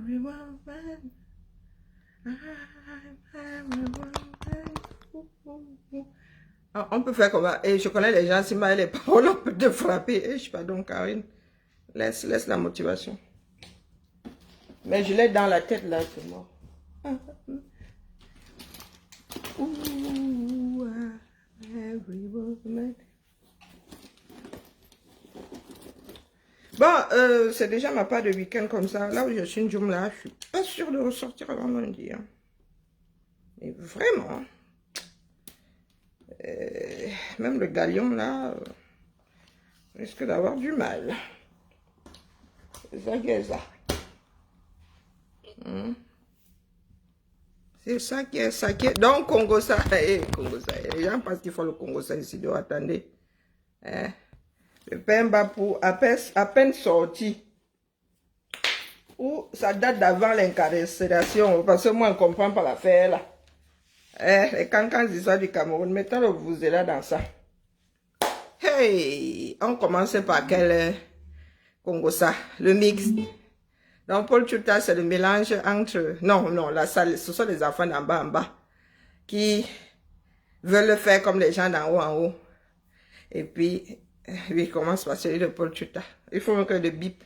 every woman. I'm every woman. Ah, on peut faire comme ça. Et je connais les gens, si mal les paroles, on peut te frapper. Et je pardon, Karine. Laisse la motivation. Mais je l'ai dans la tête là, c'est mort. Ooh, every woman. Bon, c'est déjà ma part de week-end comme ça. Là où je suis une journée là, je suis pas sûre de ressortir avant lundi. Hein. Mais vraiment. Même le galion là, risque d'avoir du mal. C'est ça qui est ça. C'est ça qui est ça qui est. Donc, Congo ça. Congo ça. Les gens pensent qu'il faut le Congo ça ici. Donc, attendez. Le Pemba pour à peine sorti. Ou ça date d'avant l'incarcération. Parce que moi, on ne comprend pas l'affaire là. Les cancans d'histoire du Cameroun. Mettons le vous là dans ça. Hey! On commence par quel Congo ça? Le mix. Donc, Paul Chuta, c'est le mélange entre... Non, la salle, ce sont les enfants d'en bas en bas qui veulent le faire comme les gens d'en haut en haut. Et puis, il commence par celui de Paul Chuta. Il faut que le bip.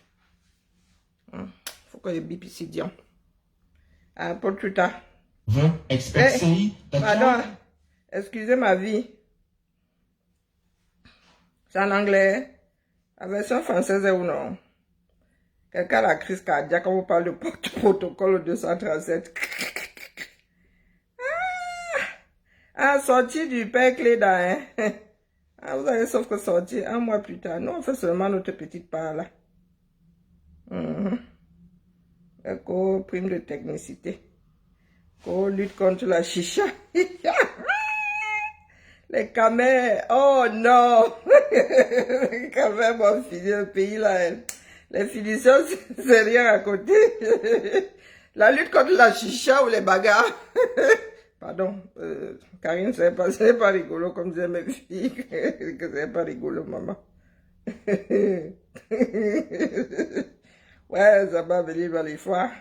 Il faut que le bip ici, Dion. Paul Chuta. Pardon, excusez ma vie. C'est en anglais. La version française ou non? Quelqu'un a la crise cardiaque quand on parle de protocole 237. Sorti du père Cléda, hein. Vous allez sauf que sortir un mois plus tard. Nous, on fait seulement notre petite part là. D'accord, prime de technicité. Lutte contre la chicha. Les camers, oh non. Les camers, mon fils, le pays là. Les finitions, c'est rien à côté. La lutte contre la chicha ou les bagarres. Pardon, Karine, c'est pas rigolo comme disaient mes filles. Que c'est pas rigolo, maman. Ouais, ça va venir dans les fois.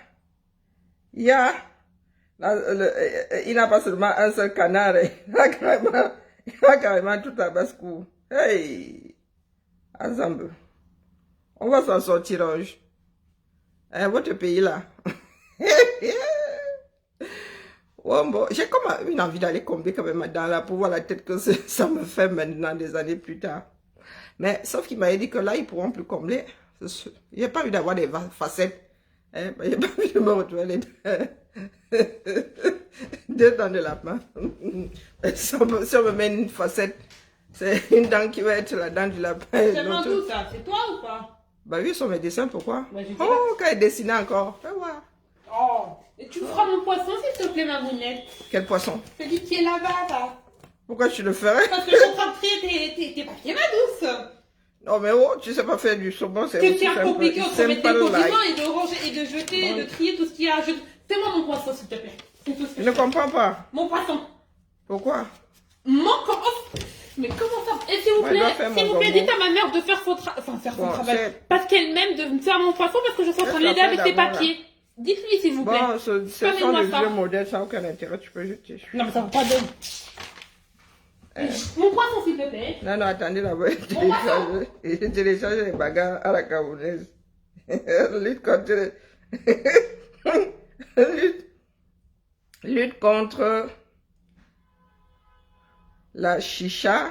Il n'a pas seulement un seul canard. Il a carrément tout à basse-cour. Hey! Ensemble. On va s'en sortir, Ange. Votre pays là. Oh, bon, j'ai comme une envie d'aller combler quand même dans la pour voir la tête que ça me fait maintenant des années plus tard. Mais sauf qu'il m'a dit que là, ils ne pourront plus combler. Il n'y a pas eu d'avoir des facettes. Il n'y a pas eu de me retrouver les deux dents de lapin. Si on me met une facette, c'est une dent qui va être la dent du lapin. C'est tout ça, c'est toi ou pas? Bah oui, sur mes dessins, pourquoi? Oh, quand il dessinait encore. Fais voir. Oh, et tu feras mon poisson, s'il te plaît, ma mounette. Quel poisson? Celui qui est là-bas, là. Pourquoi tu le ferais? Parce que je suis en train de trier tes papiers, ma douce. Non, mais oh, tu sais pas faire du saumon, c'est aussi simple. C'est compliqué, on peut mettre des condiments et de ranger et de jeter, de trier tout ce qu'il y a. Fais-moi mon poisson, s'il te plaît. Je ne comprends pas. Mon poisson. Pourquoi? Mais comment ça? Et s'il vous plaît, dites à ma mère de faire son travail. Parce qu'elle-même de me faire mon poisson parce que je suis en train de l'aider avec ses papiers. Dites-lui, s'il vous plaît. Bon, ce sont des vieux modèles, ça n'a aucun intérêt, tu peux jeter. Non, mais ça va pas donner. Mon poisson, s'il te plaît. Non, attendez, d'abord, j'ai téléchargé les bagarres à la camerounaise. Lutte contre... lutte contre la chicha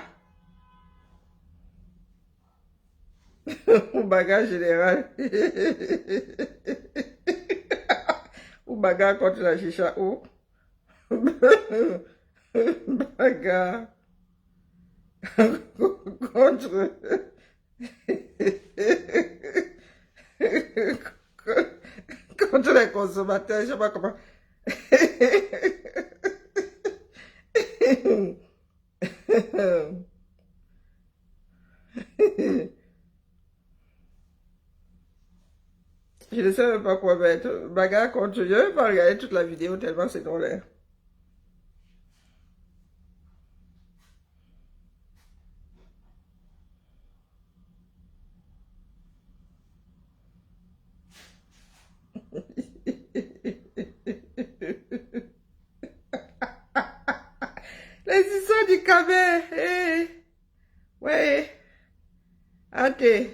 ou bagarre générale. Ou bagarre contre la chicha ou bagarre contre contre les consommateurs, je sais pas comment. Je ne sais même pas quoi mettre. Bagarre contre... Je ne vais pas regarder toute la vidéo tellement c'est drôle. Les histoires du Cabé. Ouais. Attends.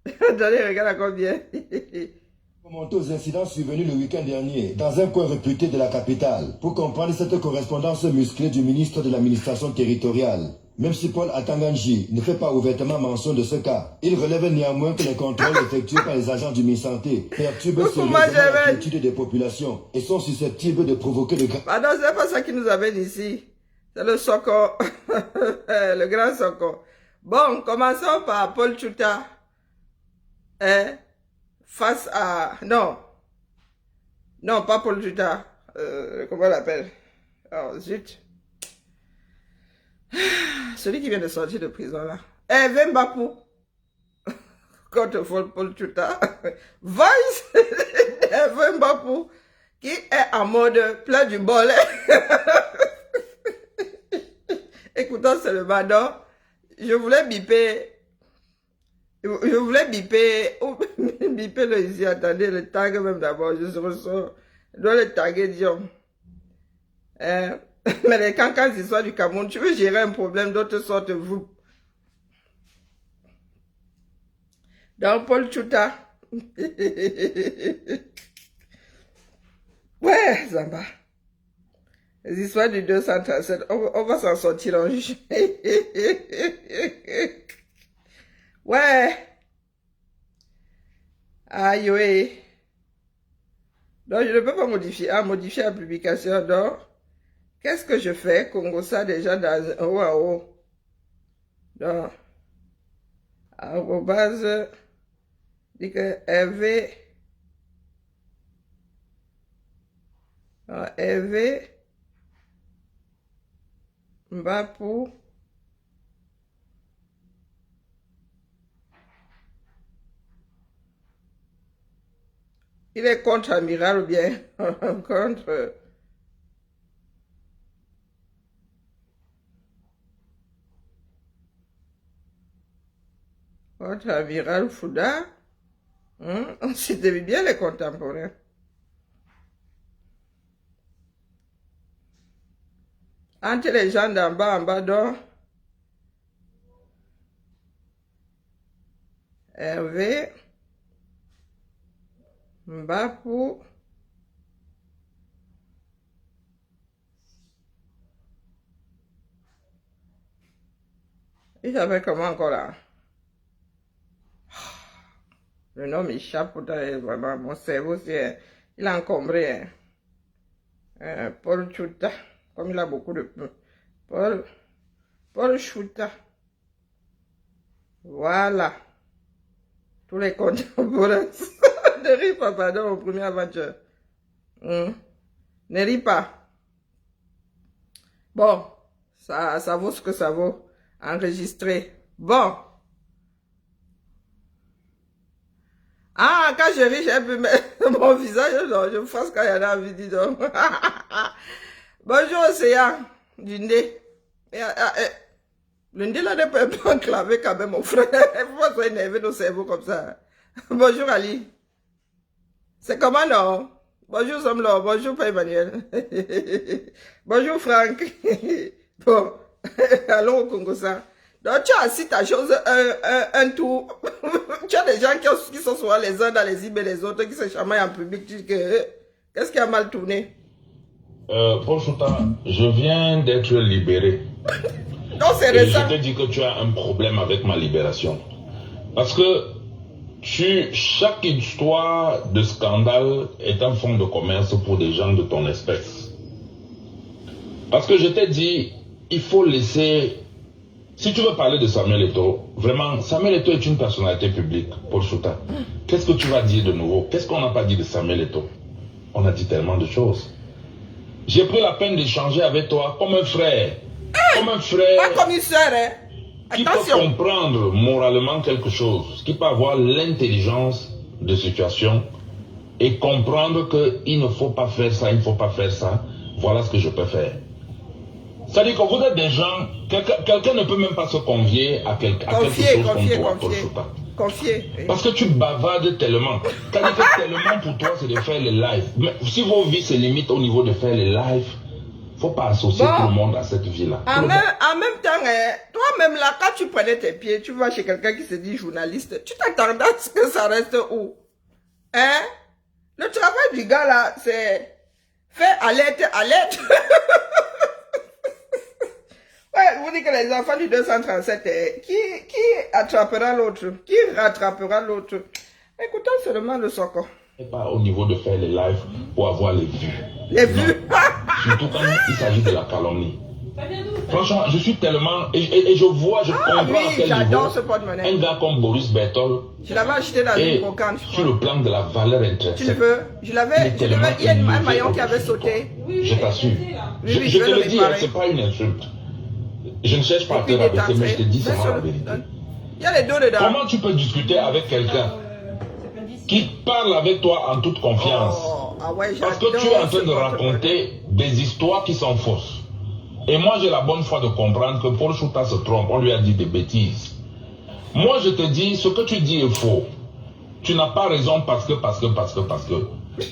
Attendez, regarde à combien. Remonter aux incidents survenus le week-end dernier dans un coin réputé de la capitale pour comprendre cette correspondance musclée du ministre de l'administration territoriale. Même si Paul Atanganji ne fait pas ouvertement mention de ce cas, il relève néanmoins que les contrôles effectués par les agents du MINSanté perturbent sérieusement la quiétude des populations et sont susceptibles de provoquer de graves... Pardon, c'est pas ça qui nous amène ici. C'est le Soko, le grand Soko. Bon, commençons par Paul Tchouta. Face à... Non, pas Paul Tchouta. Comment on l'appelle? Oh, zut. Celui qui vient de sortir de prison, là. Hervé Mbapou. Contre Paul Tchouta. Voice Hervé Mbapou, qui est en mode plein du bol. Écoutons seulement, non? Je voulais biper le ici, attendez, le tag même d'abord, je ressors. Je dois le taguer, Dion. Mais les cancans histoires du Cameroun, tu veux gérer un problème d'autre sorte, vous. Donc, Paul Tchouta. Ouais, Zamba. Les histoires du 237, on va s'en sortir en juge. Ouais. Aïe, oui. Donc, je ne peux pas modifier la publication. Donc, qu'est-ce que je fais? Congo ça déjà dans haut à haut. Donc, arrobase, dit que Hervé, Mbapou, il est contre-amiral ou bien contre... Contre-amiral Fouda. On citait bien les contemporains. Entre les gens d'en bas, donc, Hervé, Mbapou, il s'appelle comment encore là? Le nom m'échappe, pourtant, vraiment, mon cerveau, il a encombré. Paul Tchouta. Comme il a beaucoup de... Paul Tchouta. Voilà. Tous les contemporains. Ne ris pas, pardon, mon premier aventure. Ne ris pas. Bon, ça vaut ce que ça vaut. Enregistré. Bon. Ah, quand je ris, j'ai pu mettre mon visage. Non, je pense qu'il y en a envie, dis donc. Bonjour, Océan, du nez. Le nez là ne peut pas enclaver quand même, mon frère. Il faut pas s'énerver nos cerveaux comme ça. Bonjour, Ali. C'est comment, non? Bonjour, Somlo. Bonjour, Père Emmanuel. Bonjour, Franck. Bon, allons au Congo, ça. Donc, tu as assis ta chose un tour. Tu as des gens qui sont souvent les uns dans les îles et les autres qui se chamaillent en public. Tu dis que, qu'est-ce qui a mal tourné? Paul Tchouta, je viens d'être libéré. Non, c'est récent. Je te dis que tu as un problème avec ma libération. Parce que chaque histoire de scandale est un fonds de commerce pour des gens de ton espèce. Parce que je t'ai dit, il faut laisser... Si tu veux parler de Samuel Eto'o, vraiment, Samuel Eto'o est une personnalité publique, Paul Tchouta. Qu'est-ce que tu vas dire de nouveau? Qu'est-ce qu'on n'a pas dit de Samuel Eto'o? On a dit tellement de choses. J'ai pris la peine d'échanger avec toi comme un frère. Comme un frère. Pas comme une soeur, hein. Qui peut comprendre moralement quelque chose, qui peut avoir l'intelligence de situation et comprendre qu'il ne faut pas faire ça, il ne faut pas faire ça. Voilà ce que je peux faire. C'est-à-dire que vous êtes des gens, quelqu'un ne peut même pas se confier à quelque chose comme toi, Paul Tchouta. Parce que tu bavardes tellement. C'est-à-dire que tellement pour toi, c'est de faire les lives. Mais si vos vies se limitent au niveau de faire les lives, faut pas associer tout le monde à cette vie-là. En même temps, toi-même là, quand tu prenais tes pieds, tu vas chez quelqu'un qui se dit journaliste, tu t'attendais à ce que ça reste où? Hein? Le travail du gars là, c'est faire alerte, alerte. Ouais, vous dites que les enfants du 237, qui attrapera l'autre? Qui rattrapera l'autre? Écoutons seulement le Soko. Pas au niveau de faire les lives pour avoir les vues. Les vues? Surtout quand il s'agit de la calomnie. Franchement, je suis tellement... Et je vois, je comprends oui, à quel niveau ce porte-monnaie. un gars comme Boris Bertol... Je l'avais acheté dans une brocante, je crois. Sur le plan de la valeur intrinsèque. Tu le veux? Il y a un maillon qui avait sauté. Je t'assure. Je te le dis, c'est pas une insulte. Je ne cherche pas à te rabaisser, mais je te dis seulement la vérité. Il y a les dos dedans. Comment tu peux discuter avec quelqu'un qui parle avec toi en toute confiance? Parce que tu es en train de raconter des histoires qui sont fausses. Et moi, j'ai la bonne foi de comprendre que Paul Chouta se trompe. On lui a dit des bêtises. Moi, je te dis, ce que tu dis est faux. Tu n'as pas raison parce que.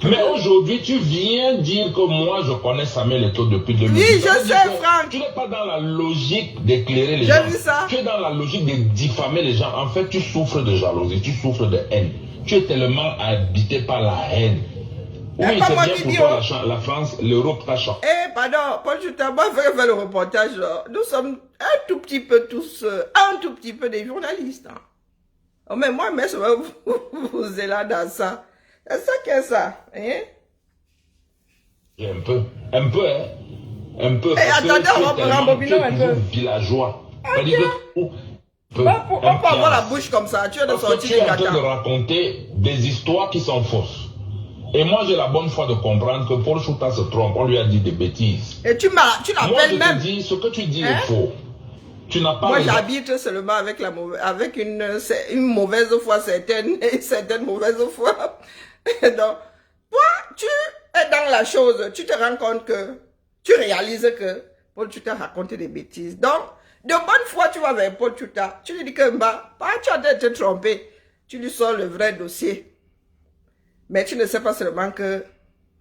Mais aujourd'hui, tu viens dire que moi, je connais Samuel Eto'o depuis 2010. Oui, je sais, Franck. Tu n'es pas dans la logique d'éclairer les gens. J'ai vu ça. Tu es dans la logique de diffamer les gens. En fait, tu souffres de jalousie, tu souffres de haine. Tu es tellement habité par la haine. Oui, c'est bien pour toi, la France, l'Europe t'a changé. Pardon, Paul Chouta, moi, je vais faire le reportage. Nous sommes un tout petit peu tous, un tout petit peu des journalistes. Hein. Oh, mais moi, mais vous êtes là dans ça. C'est ça qu'est ça, hein? Un peu, hein? Un peu. Et attendez, on va rembobiner un peu. Villageois. Okay. On peut avoir la bouche comme ça. Tu es de sortir tu es en train de raconter des histoires qui sont fausses. Et moi, j'ai la bonne foi de comprendre que Paul Chouta se trompe. On lui a dit des bêtises. Et tu l'appelles même. Moi, je te dis, ce que tu dis est faux. Tu n'as pas... Moi, j'habite seulement avec une mauvaise foi certaine et certaines mauvaises foi. Donc, toi, tu es dans la chose. Tu te rends compte que, tu réalises que Paul Chouta a raconté des bêtises. Donc, de bonne foi, tu vas vers Paul Chouta. Tu lui dis que, tu as te trompé. Tu lui sors le vrai dossier. Mais tu ne sais pas seulement que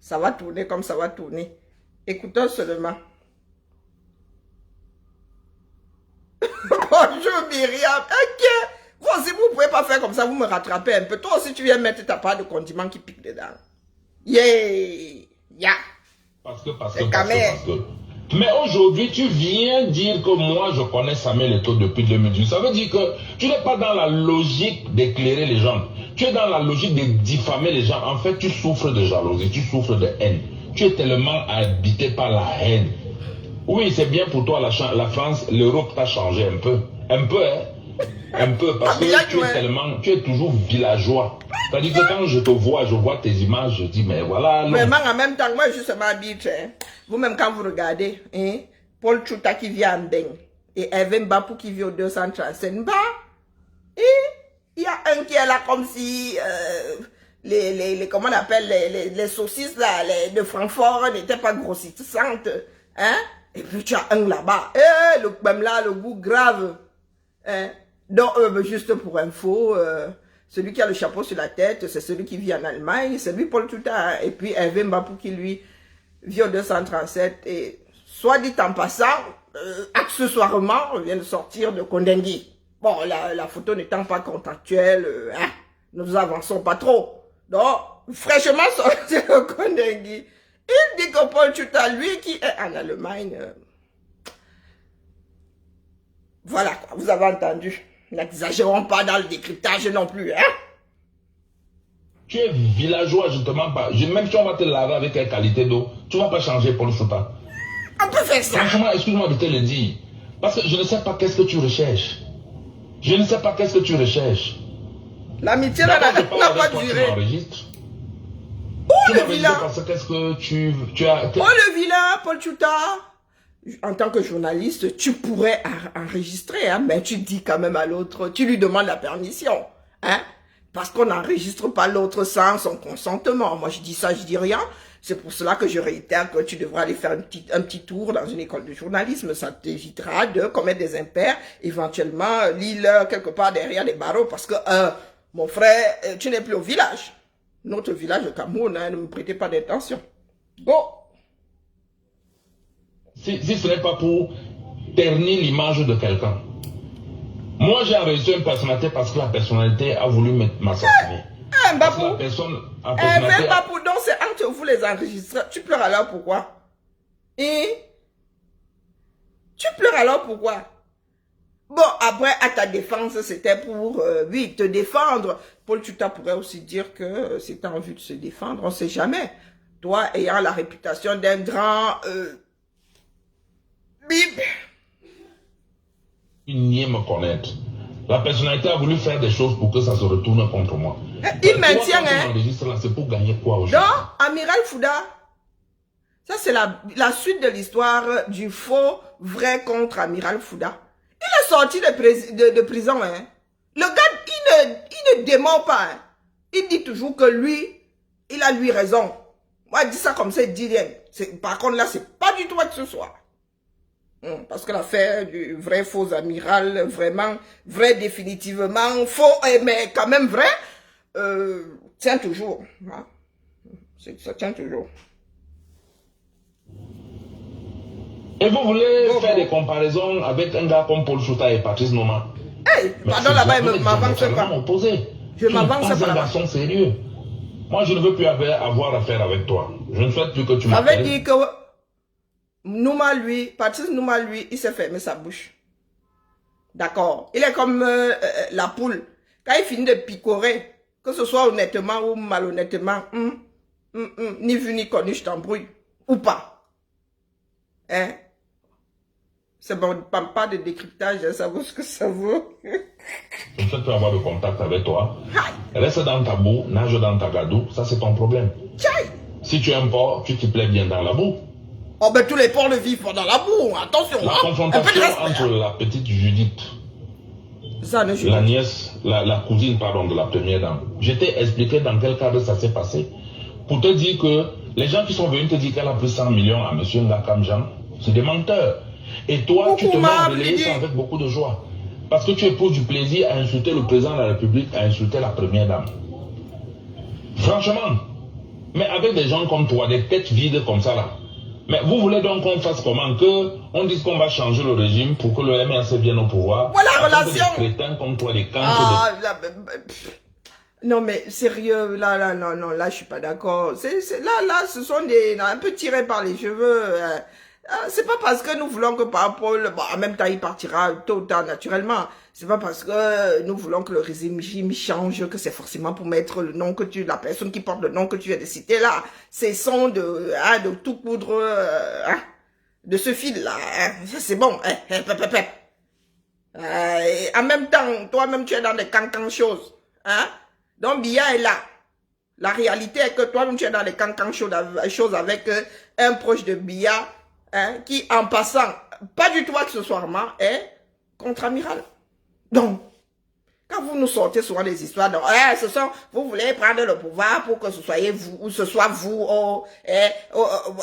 ça va tourner comme ça va tourner. Écoutons seulement. Bonjour Myriam. Ok. Vous aussi, vous ne pouvez pas faire comme ça, vous me rattrapez un peu. Toi aussi, tu viens mettre ta part de condiment qui pique dedans. Yeah. Parce que. Mais aujourd'hui, tu viens dire que moi, je connais Samuel Eto'o depuis 2018. Ça veut dire que tu n'es pas dans la logique d'éclairer les gens. Tu es dans la logique de diffamer les gens. En fait, tu souffres de jalousie, tu souffres de haine. Tu es tellement habité par la haine. Oui, c'est bien pour toi, la France, l'Europe t'a changé un peu. Un peu, parce que tu es toujours villageois. C'est-à-dire que quand je te vois, je vois tes images, je dis, mais voilà. Vraiment, en même temps, moi, justement, habite. Vous-même, quand vous regardez, Paul Chouta qui vit en Beng et Hervé Mbapou qui vit au 237 Mba, il y a un qui est là comme si comment on appelle, les saucisses là, de Francfort n'étaient pas grossissantes. Hein? Et puis tu as un là-bas, même là, le goût grave. Hein? Donc, juste pour info, celui qui a le chapeau sur la tête, c'est celui qui vit en Allemagne, c'est lui Paul Chouta, hein? Et puis Hervé Mbapou qui lui vit au 237. Et soit dit en passant, accessoirement, on vient de sortir de Kondengui. Bon, la photo n'étant pas contractuelle, nous avançons pas trop. Donc, fraîchement sorti de Kondengui. Il dit que Paul Chouta, lui qui est en Allemagne, voilà, vous avez entendu. N'exagérons pas dans le décryptage non plus, hein. Tu es villageois, je ne te mens pas. Même si on va te laver avec quelle qualité d'eau, tu ne vas pas changer Paul Chouta. On peut faire ça. Franchement, excuse-moi de te le dire. Parce que je ne sais pas qu'est-ce que tu recherches. Je ne sais pas qu'est-ce que tu recherches. L'amitié n'a pas duré. Oh le vilain. Parce qu'est-ce que tu as... Oh le vilain, Paul Chouta. En tant que journaliste, tu pourrais enregistrer, hein, mais tu dis quand même à l'autre, tu lui demandes la permission, hein, parce qu'on n'enregistre pas l'autre sans son consentement. Moi, je dis ça, je dis rien. C'est pour cela que je réitère que tu devras aller faire un petit tour dans une école de journalisme. Ça t'évitera de commettre des impairs, éventuellement lis-le quelque part derrière les barreaux, parce que, mon frère, tu n'es plus au village. Notre village de Cameroun, hein, ne me prêtez pas d'intention. Go! si ce n'est pas pour ternir l'image de quelqu'un. Moi, j'ai reçu une personnalité parce que la personnalité a voulu m'assassiner. Mbapou, Mbapou, donc c'est entre vous les enregistreurs. Tu pleures alors pourquoi? Et tu pleures alors pourquoi? Bon, après, à ta défense, c'était pour, oui, te défendre. Paul Tchouta pourrait aussi dire que c'était en vue de se défendre, on ne sait jamais. Toi, ayant la réputation d'un grand... bip. Il n'y me connaître. La personnalité a voulu faire des choses pour que ça se retourne contre moi. Il maintient, hein. C'est pour gagner quoi aujourd'hui? Donc, Amiral Fouda, ça c'est la suite de l'histoire du faux vrai contre Amiral Fouda. Il est sorti de prison, hein. Le gars, il ne dément pas, hein. Il dit toujours que lui, il a lui raison. Moi, il dit ça comme ça, il dit rien. Par contre, là, c'est pas du tout que ce soit. Parce que l'affaire du vrai faux amiral, vraiment, vrai définitivement, faux, mais quand même vrai, tient toujours. Hein? Ça tient toujours. Et vous voulez faire des comparaisons avec un gars comme Paul Tchouta et Patrice Noma? Hey, pardon, là-bas, il ne m'avance pas. Je m'avance pas. Un garçon sérieux. Moi, je ne veux plus avoir affaire avec toi. Je ne souhaite plus que tu m'appelles. J'avais dit que Nouma, lui, Patrice Nouma, lui, il s'est fermé sa bouche. D'accord. Il est comme la poule. Quand il finit de picorer, que ce soit honnêtement ou malhonnêtement, ni vu ni connu, je t'embrouille. Ou pas. Hein? C'est bon, pas de décryptage, hein, ça vaut ce que ça vaut. Je ne souhaite plus avoir de contact avec toi. Reste dans ta boue, nage dans ta gadou, ça c'est ton problème. Si tu es un porc, tu t'y plais bien dans la boue. Oh ben tous les porcs le vivent dans la boue, attention. La confrontation entre la petite Judith, la nièce, la cousine pardon de la première dame, je t'ai expliqué dans quel cadre ça s'est passé. Pour te dire que les gens qui sont venus te dire qu'elle a pris 100 millions à M. Ngakam Jean, c'est des menteurs. Et toi, tu te mets à relayer ça avec beaucoup de joie. Parce que tu éprouves du plaisir à insulter le président de la République, à insulter la première dame. Franchement. Mais avec des gens comme toi, des têtes vides comme ça là. Mais vous voulez donc qu'on fasse comment? On dise qu'on va changer le régime pour que le MRC vienne au pouvoir. Voilà la relation. Des crétins comme toi, des cancres Non mais sérieux, là, non, là je suis pas d'accord. Là, ce sont des un peu tirés par les cheveux. C'est pas parce que nous voulons que par Paul, bon, en même temps il partira tôt ou tard naturellement. C'est pas parce que nous voulons que le régime change que c'est forcément pour mettre le nom que la personne qui porte le nom que tu viens de citer là. Cessons de tout coudre de ce fil là. C'est bon. En même temps, toi-même tu es dans des cancans choses. Hein? Donc Biya est là. La réalité est que toi-même tu es dans des cancans choses avec un proche de Biya. Hein, qui, en passant, pas du tout accessoirement, est contre-amiral. Donc, quand vous nous sortez souvent des histoires, donc, vous voulez prendre le pouvoir pour que ce soyez vous, ou ce soit vous,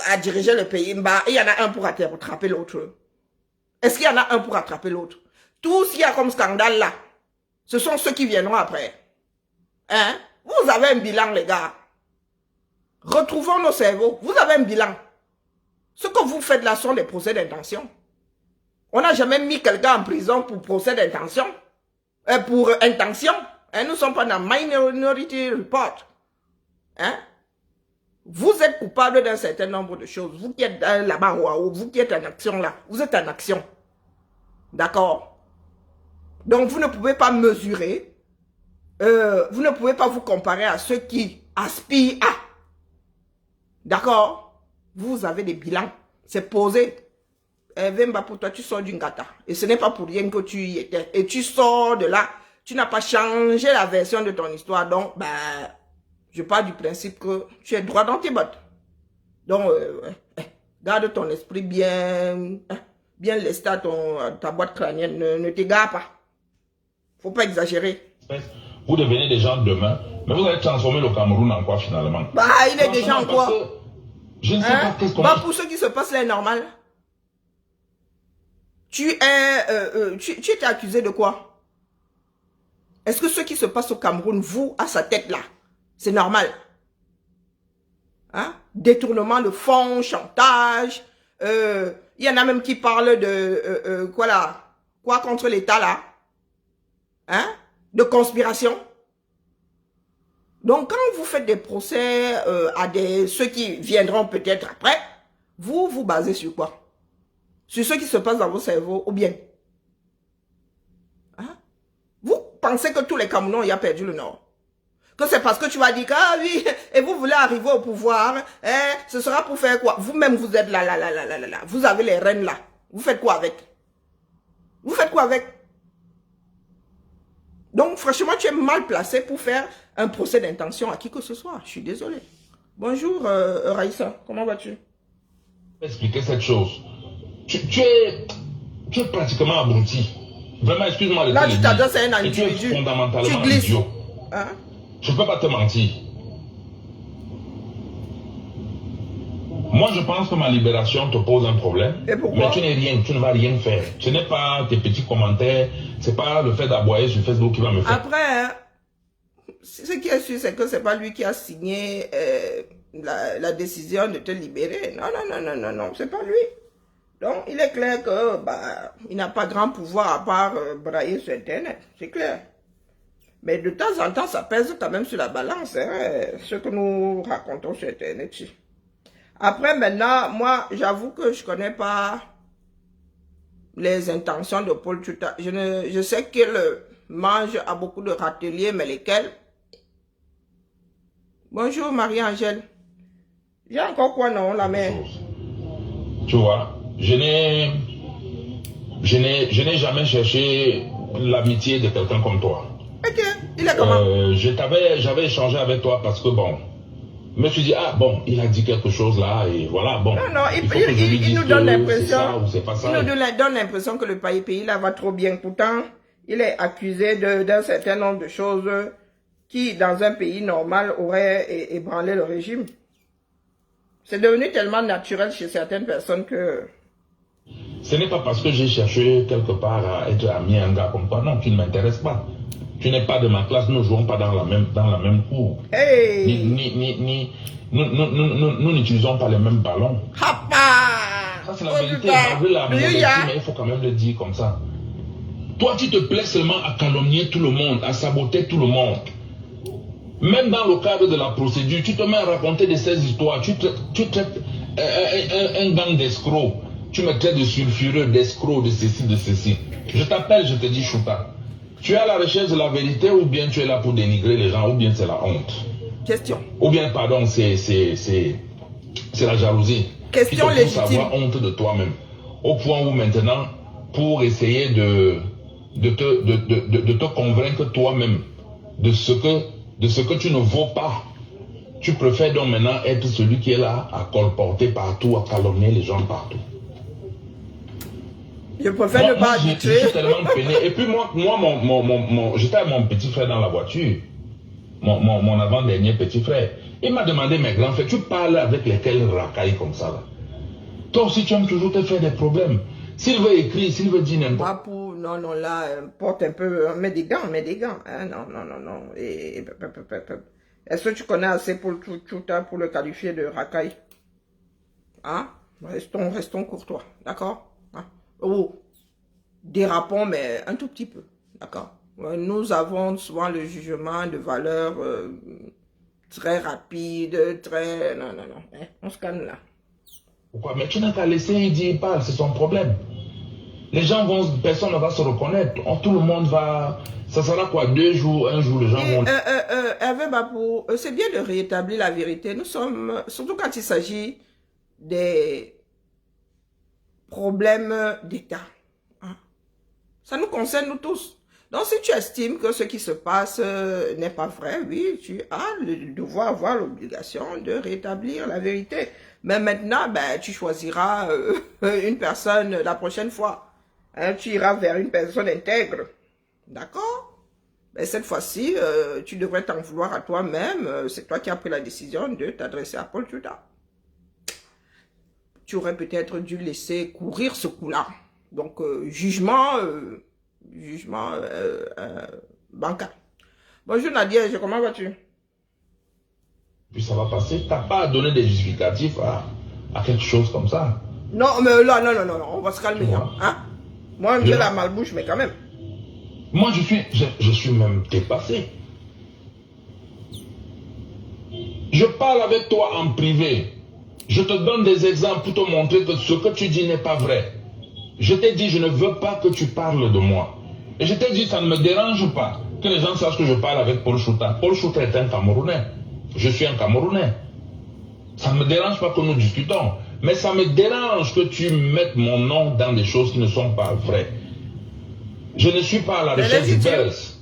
à diriger le pays, il y en a un pour attraper l'autre. Est-ce qu'il y en a un pour attraper l'autre? Tout ce qu'il y a comme scandale là, ce sont ceux qui viendront après. Hein? Vous avez un bilan, les gars. Retrouvons nos cerveaux. Vous avez un bilan. Ce que vous faites là sont des procès d'intention. On n'a jamais mis quelqu'un en prison pour procès d'intention. Pour intention. Nous ne sommes pas dans Minority Report. Hein? Vous êtes coupable d'un certain nombre de choses. Vous qui êtes là-bas, vous qui êtes en action là, vous êtes en action. D'accord? Donc vous ne pouvez pas mesurer. Vous ne pouvez pas vous comparer à ceux qui aspirent à. D'accord? Vous avez des bilans. C'est posé. Vemba, pour toi, tu sors d'une gata. Et ce n'est pas pour rien que tu y étais. Et tu sors de là. Tu n'as pas changé la version de ton histoire. Donc, je pars du principe que tu es droit dans tes bottes. Donc, garde ton esprit bien lesté à ta boîte crânienne. Ne t'égare pas. Faut pas exagérer. Vous devenez des gens demain. Mais vous allez transformer le Cameroun en quoi finalement? Il est déjà en quoi? Je ne sais pas qu'est-ce qu'on... Pour ce qui se passe là est normal. Tu étais accusé de quoi? Est-ce que ce qui se passe au Cameroun, vous, à sa tête là, c'est normal? Hein? Détournement de fonds, chantage, Il y en a même qui parlent de, quoi là? Quoi contre l'État là? Hein? De conspiration. Donc, quand vous faites des procès à ceux qui viendront peut-être après, vous vous basez sur quoi? Sur ce qui se passe dans vos cerveaux ou bien? Hein? Vous pensez que tous les Camerounais ont perdu le Nord? Que c'est parce que tu vas dire que, ah oui, et vous voulez arriver au pouvoir, ce sera pour faire quoi? Vous-même, vous êtes là. Vous avez les rênes là. Vous faites quoi avec? Vous faites quoi avec? Donc, franchement, tu es mal placé pour faire un procès d'intention à qui que ce soit. Je suis désolé. Bonjour, Raïssa. Comment vas-tu? Expliquer cette chose. Tu es pratiquement abruti. Vraiment, excuse-moi de te le dire. Là, tu t'adresses à un individu. Tu es fondamentalement tu glisses. idiot. Hein? Je ne peux pas te mentir. Moi, je pense que ma libération te pose un problème. Et pourquoi? Mais tu n'es rien, tu ne vas rien faire. Ce n'est pas tes petits commentaires, c'est pas le fait d'aboyer sur Facebook qui va me faire. Après, hein, ce qui est sûr, c'est que c'est pas lui qui a signé la décision de te libérer. Non, c'est pas lui. Donc, il est clair que il n'a pas grand pouvoir à part brailler sur Internet. C'est clair. Mais de temps en temps, ça pèse quand même sur la balance, hein, ce que nous racontons sur Internet. Après, maintenant, moi, j'avoue que je connais pas les intentions de Paul Tchouta. Je sais qu'il mange à beaucoup de râteliers, mais lesquels? Bonjour, Marie-Angèle. J'ai encore quoi, non, la mère? Tu vois, je n'ai jamais cherché l'amitié de quelqu'un comme toi. Ok, il est comment? J'avais échangé avec toi parce que bon, je me suis dit, ah bon, il a dit quelque chose là et voilà, bon. Non, il nous donne l'impression que le pays là va trop bien. Pourtant, il est accusé d'un certain nombre de choses qui, dans un pays normal, auraient ébranlé le régime. C'est devenu tellement naturel chez certaines personnes que... Ce n'est pas parce que j'ai cherché quelque part à être ami à un gars comme toi. Non, tu ne m'intéresses pas. Tu n'es pas de ma classe, nous ne jouons pas dans la même cour. Hey! Nous n'utilisons pas les mêmes ballons. Hapa! Ça c'est la vérité, malgré la modestie, mais il faut quand même le dire comme ça. Toi, tu te plais seulement à calomnier tout le monde, à saboter tout le monde. Même dans le cadre de la procédure, tu te mets à raconter de ces histoires. Tu traites un gang d'escrocs. Tu me traites de sulfureux, d'escrocs, de ceci, de ceci. Je t'appelle, je te dis Chouta. Tu es à la recherche de la vérité ou bien tu es là pour dénigrer les gens ou bien c'est la honte? Question. Ou bien, pardon, c'est la jalousie. Question qui te pousse à légitime. avoir honte de toi-même. Au point où maintenant, pour essayer de te convaincre toi-même de ce que tu ne vaux pas, tu préfères donc maintenant être celui qui est là à colporter partout, à calomnier les gens partout. Je préfère ne pas habituer. Je suis tellement peiné. Et puis moi j'étais avec mon petit frère dans la voiture. Mon avant-dernier petit frère. Il m'a demandé, mes grands frères, tu parles avec lesquels racailles comme ça là? Toi aussi tu aimes toujours te faire des problèmes. S'il veut écrire, s'il veut dire n'importe quoi. Non, là, porte un peu, mets des gants. Hein? Non. Est-ce que tu connais assez pour le qualifier de racaille? Hein? Restons courtois, d'accord? Hein? Oh, dérapons, mais un tout petit peu, d'accord? Nous avons souvent le jugement de valeur très rapide, très... Non, hein? On se calme là. Pourquoi? Mais tu n'as qu'à laisser, il dit, il parle, c'est son problème. Les gens personne ne va se reconnaître. Tout le monde va... Ça sera quoi? 2 jours, 1 jour, les gens vont... Hervé Bapou, c'est bien de rétablir la vérité. Nous sommes... Surtout quand il s'agit des problèmes d'État. Hein? Ça nous concerne, nous tous. Donc, si tu estimes que ce qui se passe n'est pas vrai, oui, tu as le devoir, avoir l'obligation de rétablir la vérité. Mais maintenant, tu choisiras une personne la prochaine fois. Hein, tu iras vers une personne intègre. D'accord? Mais cette fois-ci, tu devrais t'en vouloir à toi-même. C'est toi qui as pris la décision de t'adresser à Paul Tchouta. Tu aurais peut-être dû laisser courir ce coup-là. Donc, jugement bancal. Bonjour Nadia, comment vas-tu? Puis ça va passer. Tu n'as pas à donner des justificatifs à quelque chose comme ça. Non, mais là, non, on va se calmer. Hein? Moi, j'ai la malbouche, mais quand même. Moi, je suis même dépassé. Je parle avec toi en privé. Je te donne des exemples pour te montrer que ce que tu dis n'est pas vrai. Je t'ai dit, je ne veux pas que tu parles de moi. Et je t'ai dit, ça ne me dérange pas que les gens sachent que je parle avec Paul Chouta. Paul Chouta est un Camerounais. Je suis un Camerounais. Ça ne me dérange pas que nous discutons. Mais ça me dérange que tu mettes mon nom dans des choses qui ne sont pas vraies. Je ne suis pas à la recherche du buzz.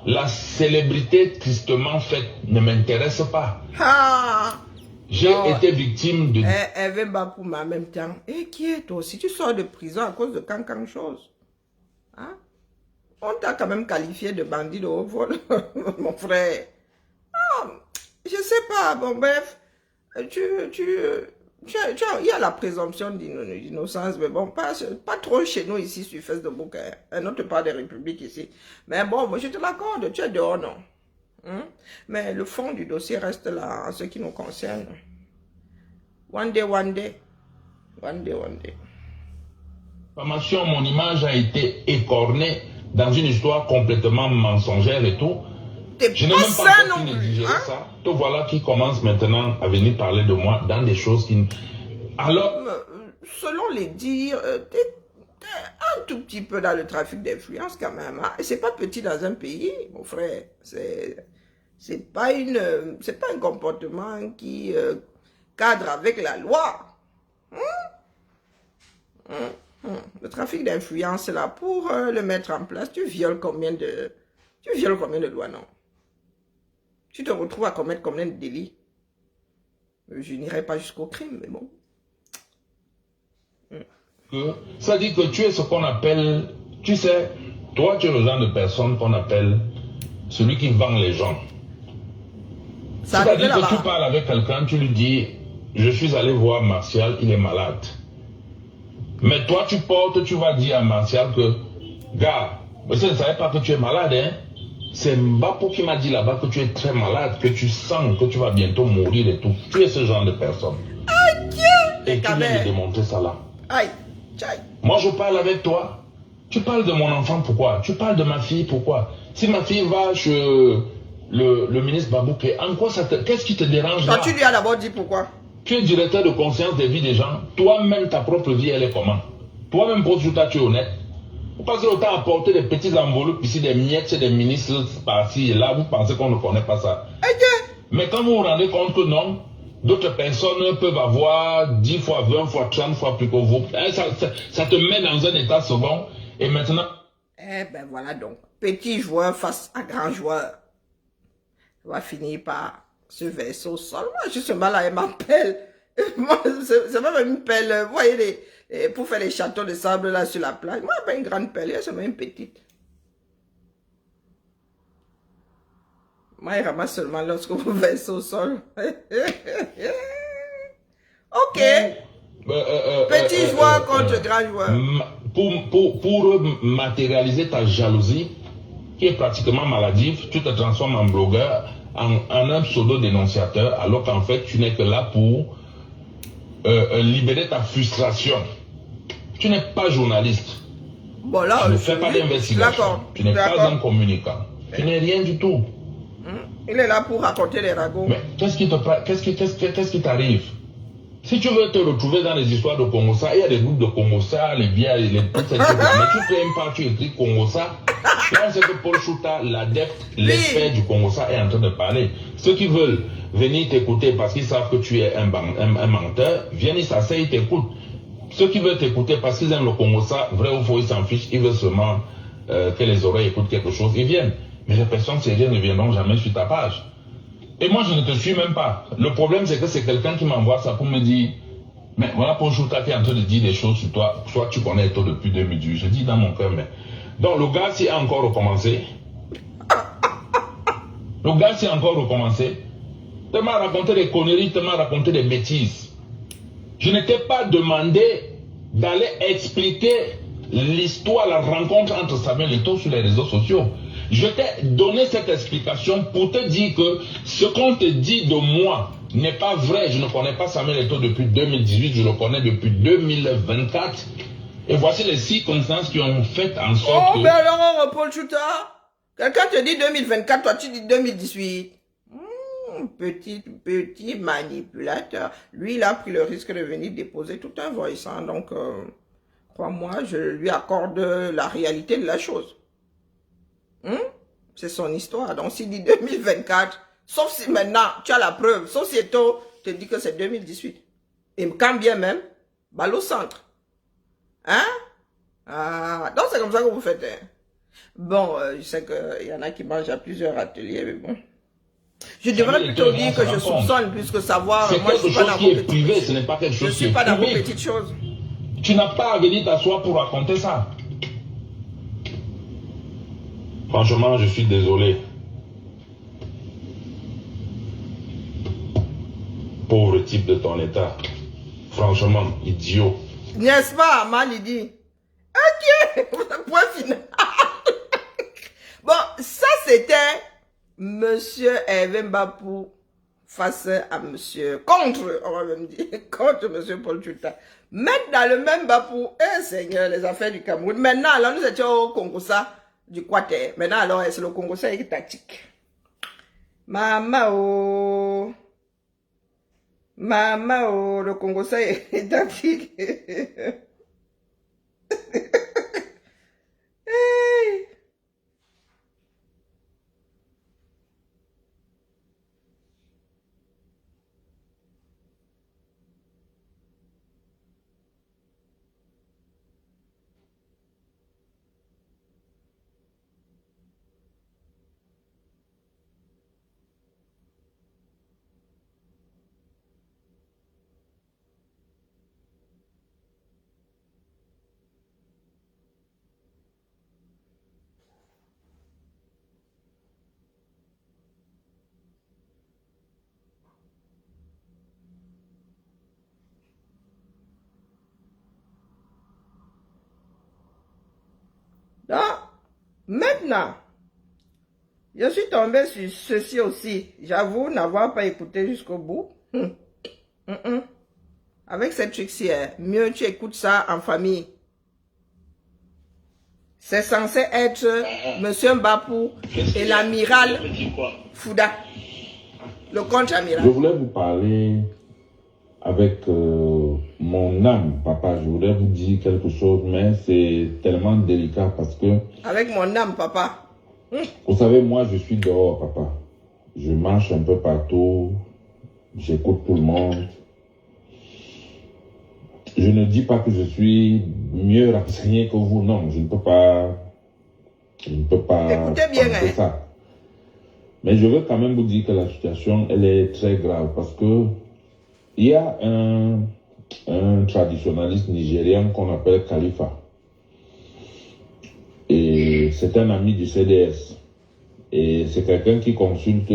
La célébrité tristement faite ne m'intéresse pas. J'ai été victime de... Elle veut pas pour moi en même temps. Et qui est toi aussi? Tu sors de prison à cause de cancan chose. Hein? On t'a quand même qualifié de bandit de haut vol, mon frère. Non, je sais pas. Bon, bref. Il y a la présomption d'innocence, mais bon, pas trop chez nous ici sur Fès de Bouquet. Un autre part des républiques ici. Mais bon, moi je te l'accorde, tu es dehors, non? Mais le fond du dossier reste là, en ce qui nous concerne. One day. Formation, mon image a été écornée dans une histoire complètement mensongère et tout. Je n'ai même pas encore digérer ça. Te voilà qui commence maintenant à venir parler de moi dans des choses qui... Alors... Selon les dires, t'es un tout petit peu dans le trafic d'influence quand même. Hein? Et c'est pas petit dans un pays, mon frère. C'est pas un comportement qui cadre avec la loi. Le trafic d'influence là, pour le mettre en place, tu violes combien de lois, non? Tu te retrouves à commettre combien de délits? Je n'irai pas jusqu'au crime, mais bon. Ça dit que tu es ce qu'on appelle, tu sais, toi tu es le genre de personne qu'on appelle celui qui vend les gens. C'est-à-dire que tu parles avec quelqu'un, tu lui dis, je suis allé voir Martial, il est malade. Mais toi tu vas dire à Martial que, gars, je ne savais pas que tu es malade, hein. C'est Mbapo qui m'a dit là-bas que tu es très malade, que tu sens que tu vas bientôt mourir et tout. Tu es ce genre de personne. Et tu viens de démontrer ça là. Moi je parle avec toi. Tu parles de mon enfant, pourquoi? Tu parles de ma fille, pourquoi? Si ma fille va chez le ministre Babouké, en quoi ça te... Qu'est-ce qui te dérange là? Tu lui as d'abord dit pourquoi? Tu es directeur de conscience des vies des gens. Toi-même, ta propre vie, elle est comment? Toi-même, pour tout tu es honnête. Vous pensez autant apporter des petits enveloppes ici, des miettes, des ministres par-ci et là, vous pensez qu'on ne connaît pas ça. Mais quand vous vous rendez compte que non, d'autres personnes peuvent avoir 10 fois, 20 fois, 30 fois plus que vous. Ça te met dans un état second. Et maintenant... Eh ben voilà donc. Petit joueur face à grand joueur. On va finir par se verser au sol. Moi, justement là, elle m'appelle. Moi, c'est même une pelle. Vous voyez, pour faire les châteaux de sable là sur la plage. Moi, pas une grande pelle, c'est même une petite. Moi, il ramasse seulement lorsque vous versez au sol. Ok. Petit joueur contre grand joueur. Pour matérialiser ta jalousie, qui est pratiquement maladive, tu te transformes en blogueur, en un pseudo-dénonciateur, alors qu'en fait, tu n'es que là pour libérer ta frustration. Tu n'es pas journaliste. Bon, là, tu ne fais pas d'investigation. Tu n'es pas un communicant. Tu n'es rien du tout. Il est là pour raconter les ragots. Mais qu'est-ce qui t'arrive? Si tu veux te retrouver dans les histoires de Congossa, il y a des groupes de Congossa, les vieilles, les petites, mais tu fais un pas, tu écris Congossa. Là, on sait que Paul Chouta, l'adepte, l'expert du Congossa est en train de parler. Ceux qui veulent venir t'écouter parce qu'ils savent que tu es un menteur, viennent, ils s'asseyent, ils t'écoutent. Ceux qui veulent t'écouter parce qu'ils aiment le Congossa, vrai ou faux, ils s'en fichent, ils veulent seulement que les oreilles écoutent quelque chose, ils viennent. Mais les personnes sérieuses ne viendront jamais sur ta page. Et moi, je ne te suis même pas. Le problème, c'est que c'est quelqu'un qui m'envoie ça pour me dire, mais voilà Paul Chouta qui est en train de dire des choses sur toi, soit tu connais toi depuis 2018. Je dis dans mon cœur, mais... Donc, le gars s'est encore recommencé. Le gars s'est encore recommencé. Tu m'as raconté des conneries, tu m'as raconté des bêtises. Je ne t'ai pas demandé d'aller expliquer l'histoire, la rencontre entre Samuel Eto'o sur les réseaux sociaux. Je t'ai donné cette explication pour te dire que ce qu'on te dit de moi n'est pas vrai. Je ne connais pas Samuel Eto'o depuis 2018, je le connais depuis 2024. Et voici les circonstances qui ont fait en sorte que... mais alors, Paul Chouta, quelqu'un te dit 2024, toi tu dis 2018. Petit manipulateur. Lui, il a pris le risque de venir déposer tout un voice. Hein, donc, crois-moi, je lui accorde la réalité de la chose. C'est son histoire. Donc, s'il dit 2024, sauf si maintenant, tu as la preuve, sauf si Eto'o te dit que c'est 2018. Et quand bien même, balle au centre. Hein? Ah, donc, c'est comme ça que vous faites. Hein? Bon, je sais qu'il y en a qui mangent à plusieurs ateliers, mais bon. Je devrais plutôt dire que je soupçonne plus que savoir. C'est quelque chose qui est privé, ce n'est pas quelque chose qui est privé. Je ne suis pas dans vos petites choses. Tu n'as pas à venir t'asseoir pour raconter ça. Franchement, je suis désolé. Pauvre type de ton état. Franchement, idiot. N'est-ce pas, Malidi? Ok, point final. Bon, ça c'était Monsieur Hervé Mbapou face à Monsieur, contre, on va même dire, contre Monsieur Paul Chouta. Mettre dans le même Mbapou, Seigneur, les affaires du Cameroun. Maintenant, alors nous étions au Congossa du Quater. Maintenant, alors, c'est le Congossa qui est tactique. Maman, oh, le Congossa est tactique. Hey. Donc, maintenant, je suis tombé sur ceci aussi. J'avoue n'avoir pas écouté jusqu'au bout. Avec cette truc-ci, mieux tu écoutes ça en famille. C'est censé être Monsieur Mbapou et l'amiral Fouda. Le contre-amiral. Je voulais vous parler avec mon âme, papa. Je voudrais vous dire quelque chose, mais c'est tellement délicat parce que... Avec mon âme, papa. Vous savez, moi, je suis dehors, papa. Je marche un peu partout. J'écoute tout le monde. Je ne dis pas que je suis mieux renseigné que vous. Non, je ne peux pas... Écoutez bien, hein. Ça. Mais je veux quand même vous dire que la situation, elle est très grave parce que il y a un traditionnaliste nigérien qu'on appelle Khalifa. Et c'est un ami du CDS. Et c'est quelqu'un qui consulte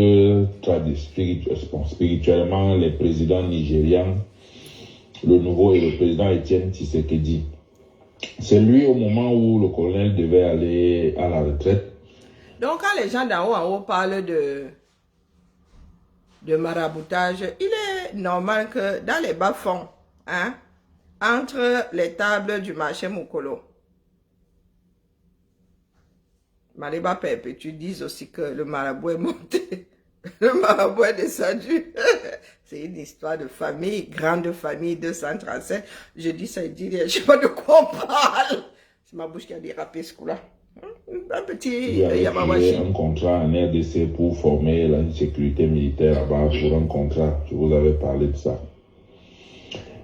spirituellement les présidents nigériens, le nouveau et le président Etienne Tshisekedi. C'est lui au moment où le colonel devait aller à la retraite. Donc quand les gens d'en haut parlent de maraboutage, il est normal que dans les bas-fonds, hein, entre les tables du marché Mukolo, Mariba Pepe, tu dis aussi que le marabout est monté, le marabout est descendu. C'est une histoire de famille, grande famille, 237. Je dis ça, il dit, je ne sais pas de quoi on parle. C'est ma bouche qui a dérapé ce coup-là. Un petit Yamawashi. Un contrat en RDC pour former la sécurité militaire là-bas pour un contrat. Je vous avais parlé de ça.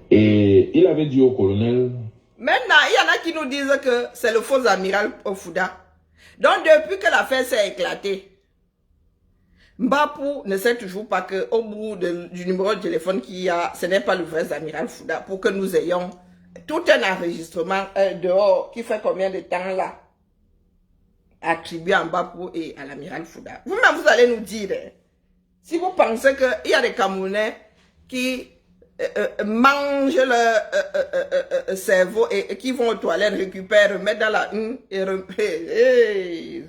Et il avait dit au colonel... Maintenant, il y en a qui nous disent que c'est le faux amiral Fouda. Donc, depuis que l'affaire s'est éclatée, Mbapou ne sait toujours pas qu'au bout du numéro de téléphone qu'il y a, ce n'est pas le vrai amiral Fouda, pour que nous ayons tout un enregistrement dehors qui fait combien de temps là, attribué à Mbapou et à l'amiral Fouda. Vous-même, vous allez nous dire, si vous pensez qu'il y a des Camerounais qui mangent leur cerveau et qui vont aux toilettes, récupèrent, remettent dans la une et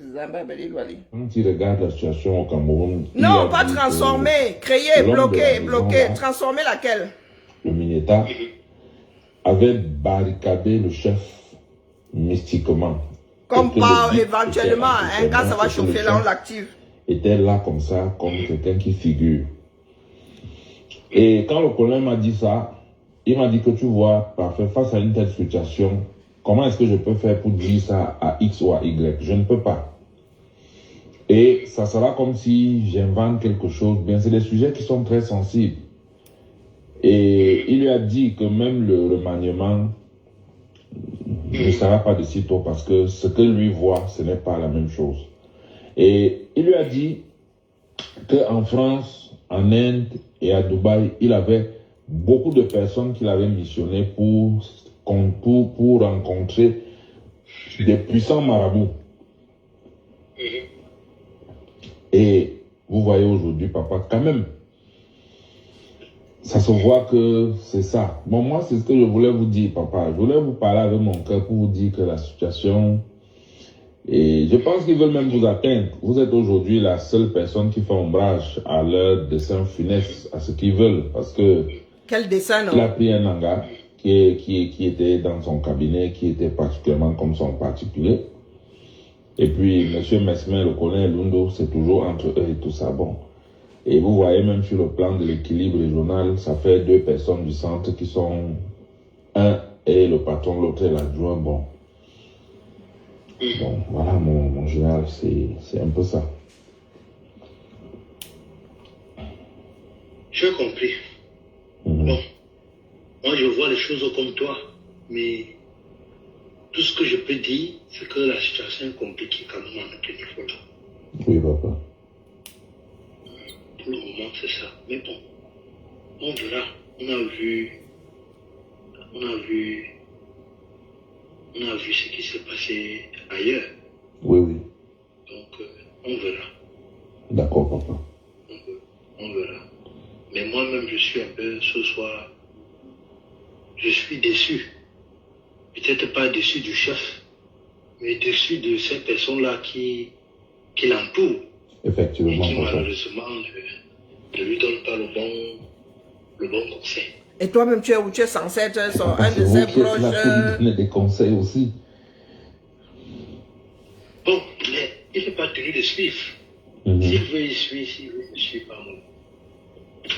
Quand tu regardes la situation au Cameroun... Non, pas transformer, créer, bloquer, transformer laquelle? Le Mineta avait barricadé le chef mystiquement. Comme par éventuellement, un gars, ça va chauffer là, on l'active. Était là comme ça, comme quelqu'un qui figure. Et quand le colonel m'a dit ça, il m'a dit que tu vois, parfait, face à une telle situation, comment est-ce que je peux faire pour dire ça à X ou à Y? Je ne peux pas. Et ça sera comme si j'invente quelque chose. Bien, c'est des sujets qui sont très sensibles. Et il lui a dit que même le remaniement ne sera pas de sitôt parce que ce que lui voit, ce n'est pas la même chose. Et il lui a dit qu'en France, en Inde et à Dubaï, il avait beaucoup de personnes qu'il avait missionnées pour rencontrer des puissants marabouts. Et vous voyez aujourd'hui, papa, quand même, ça se voit que c'est ça. Bon, moi, c'est ce que je voulais vous dire, papa. Je voulais vous parler avec mon cœur pour vous dire que la situation... Et je pense qu'ils veulent même vous atteindre. Vous êtes aujourd'hui la seule personne qui fait ombrage à leur dessein funeste, à ce qu'ils veulent. Parce que... Quel dessin, non? Il a pris un gars qui était dans son cabinet, qui était particulièrement comme son particulier. Et puis, M. Mesmer, le colonel Lundo, c'est toujours entre eux et tout ça. Bon. Et vous voyez même sur le plan de l'équilibre régional, ça fait 2 personnes du centre qui sont... Un est le patron, l'autre est l'adjoint. Bon. Bon, voilà, mon général, c'est un peu ça. J'ai compris. Bon, moi je vois les choses comme toi, mais tout ce que je peux dire, c'est que la situation est compliquée quand même à notre niveau là. Oui, papa. Pour le moment, c'est ça. Mais bon, on verra. On a vu ce qui s'est passé ailleurs. Oui, oui. Donc, on verra. D'accord, papa. On verra. Mais moi-même, je suis un peu, ce soir, je suis déçu. Peut-être pas déçu du chef, mais déçu de ces personnes-là qui l'entourent. Effectivement, et qui, papa. malheureusement, ne lui donnent pas le bon conseil. Et toi-même, tu es censé être un de ses proches. Il donner des conseils aussi. Bon, il n'est pas tenu de suivre. S'il veut, il suit. S'il veut, il ne suit pas.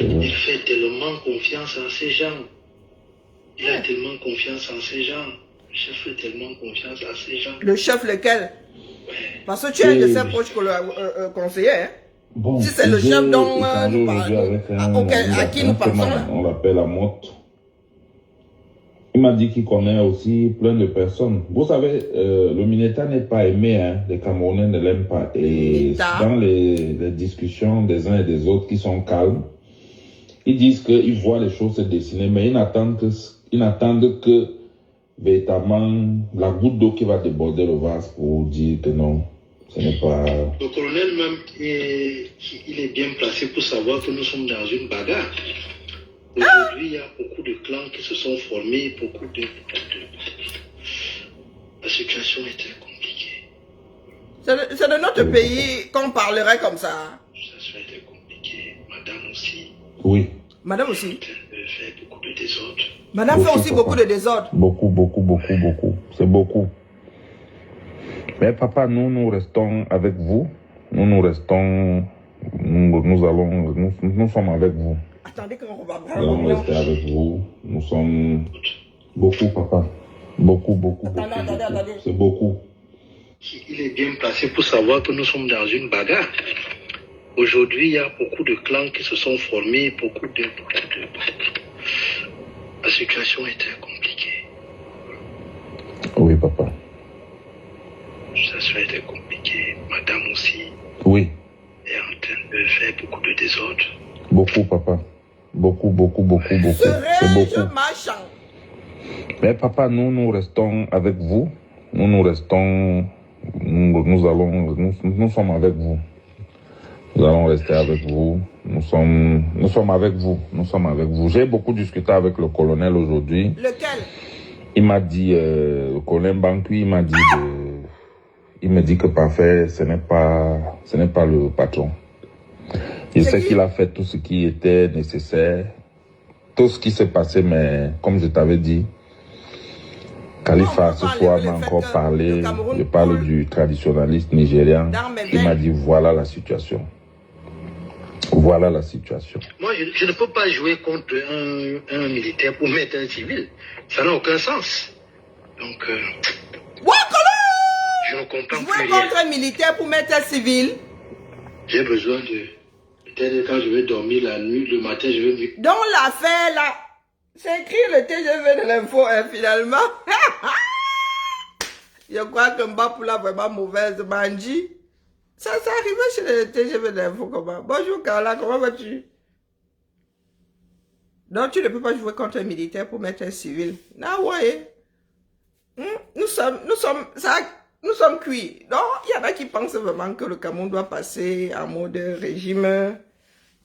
Il fait tellement confiance à ces gens. Il a tellement confiance en ces gens. Le chef fait tellement confiance à ces gens. Le chef lequel? Ouais. Parce que tu es un de ses proches conseillers. Hein? Bon, si c'est le chef dont à qui nous parlons là. On l'appelle Amotte. Il m'a dit qu'il connaît aussi plein de personnes. Vous savez, le Mineta n'est pas aimé, hein. Les Camerounais ne l'aiment pas. Et dans les discussions des uns et des autres qui sont calmes, ils disent qu'ils voient les choses se dessiner, mais ils n'attendent que véritablement la goutte d'eau qui va déborder le vase pour dire que non, ce n'est pas... Le colonel même, il est bien placé pour savoir que nous sommes dans une bagarre. Aujourd'hui, il y a beaucoup de clans qui se sont formés, beaucoup de... La situation est très compliquée. C'est de notre pays qu'on parlerait comme ça. La situation est très compliquée. Madame aussi. Oui. Madame aussi. Fait beaucoup de désordre. Madame fait aussi beaucoup de désordre. Beaucoup. C'est beaucoup. Mais papa, nous restons avec vous. Nous sommes avec vous. Attendez qu'on va Nous allons rester avec vous. Nous sommes beaucoup, papa. Beaucoup. Attendez. C'est beaucoup. Il est bien placé pour savoir que nous sommes dans une bagarre. Aujourd'hui, il y a beaucoup de clans qui se sont formés, beaucoup de... La situation est très compliquée. Oui, papa. La situation est très compliquée. Madame aussi. Oui. Est en train de faire beaucoup de désordre. Beaucoup, papa. Beaucoup. C'est beaucoup. Marchand. Mais papa, nous restons avec vous. Nous sommes avec vous. Nous allons rester avec vous. Nous sommes avec vous. Nous sommes avec vous. J'ai beaucoup discuté avec le colonel aujourd'hui. Lequel? Il m'a dit, le colonel Bankui, il m'a dit il me dit que parfait, ce n'est pas le patron. Je sais qu'il a fait tout ce qui était nécessaire, tout ce qui s'est passé, mais comme je t'avais dit, Khalifa ce soir m'a encore parlé, je parle du traditionnaliste nigérian, il m'a dit voilà la situation. Voilà la situation. Moi, je ne peux pas jouer contre un militaire pour mettre un civil. Ça n'a aucun sens. Donc, je ne comprends plus rien. Jouer contre un militaire pour mettre un civil. J'ai besoin de... Peut-être quand je vais dormir la nuit, le matin, je vais... Donc l'affaire là, c'est écrit le TGV de l'info, hein, finalement. Je crois que Mbapoula vraiment mauvaise, Banji. Ça arrivait chez le TGV de l'info, comment? Bonjour Carla, comment vas-tu? Donc tu ne peux pas jouer contre un militaire pour mettre un civil. Non, ouais. Nous sommes cuits. Donc, il y en a qui pensent vraiment que le Cameroun doit passer en mode régime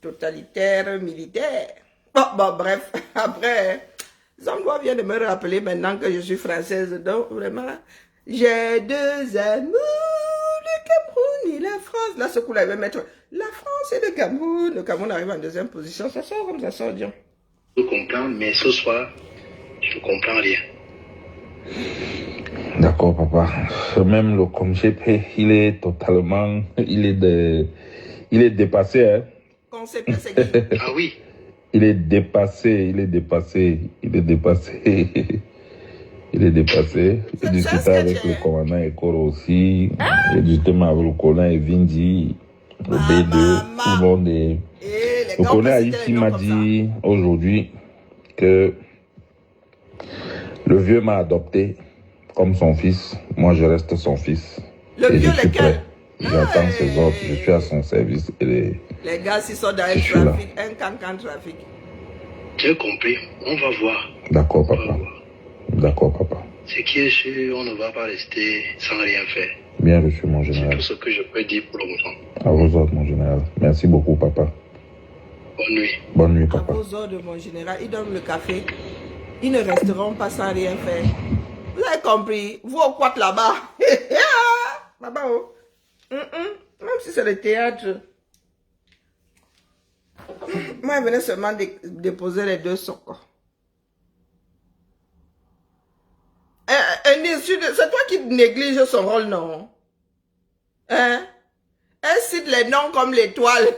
totalitaire, militaire. Bon, bref, après, Zamboa vient de me rappeler maintenant que je suis française. Donc, vraiment, j'ai deux amours, le Cameroun et la France. Là, ce qu'on avait mettre, la France et le Cameroun. Le Cameroun arrive en deuxième position. Ça sort comme ça sort, Dieu. Je comprends, mais ce soir, je ne comprends rien. D'accord, papa. Même le COMGP, il est totalement... Il est dépassé, hein. COMGP, c'est qui? Ah oui. Il est dépassé. J'ai discuté avec le commandant Ekoro aussi. J'ai discuté avec le colonel Evindi, le B2, tout le monde est... Le colonel Haïti m'a dit aujourd'hui que le vieux m'a adopté comme son fils. Moi, je reste son fils. Le vieux, lequel? J'attends ses ordres. Je suis à son service. Et les gars, s'ils sont dans un trafic, un cancan trafic. J'ai compris. On va voir. D'accord, papa. D'accord, papa. Ce qui est sûr, on ne va pas rester sans rien faire. Bien reçu, mon général. C'est tout ce que je peux dire pour le moment. À vos ordres, mon général. Merci beaucoup, papa. Bonne nuit. Bonne nuit, papa. À vos ordres, mon général. Ils donnent le café. Ils ne resteront pas sans rien faire. Vous avez compris? Vous au quart là-bas. Baba, oh. Même si c'est le théâtre. Moi, je venais seulement déposer les deux socs. C'est toi qui négliges son rôle, non? Hein? Elle cite les noms comme l'étoile.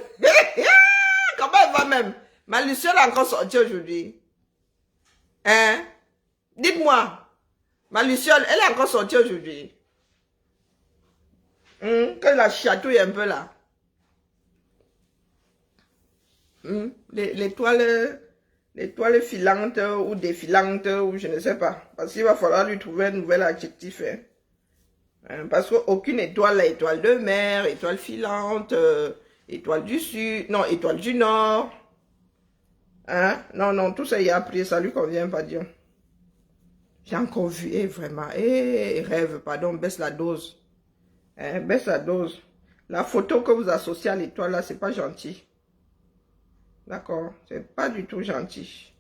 Comment elle va même? Ma Luciole a encore sorti aujourd'hui. Hein? Dites-moi. Ma Luciole, elle est encore sortie aujourd'hui. Quand la chatouille un peu là. L'étoile filante ou défilante ou je ne sais pas. Parce qu'il va falloir lui trouver un nouvel adjectif. Parce qu'aucune étoile, la étoile de mer, étoile filante, étoile du sud, non, étoile du nord. Non, tout ça il a appris, ça lui convient pas, Dieu. J'ai encore vu, vraiment, rêve, pardon, baisse la dose. Baisse la dose. La photo que vous associez à l'étoile là, c'est pas gentil. D'accord, c'est pas du tout gentil.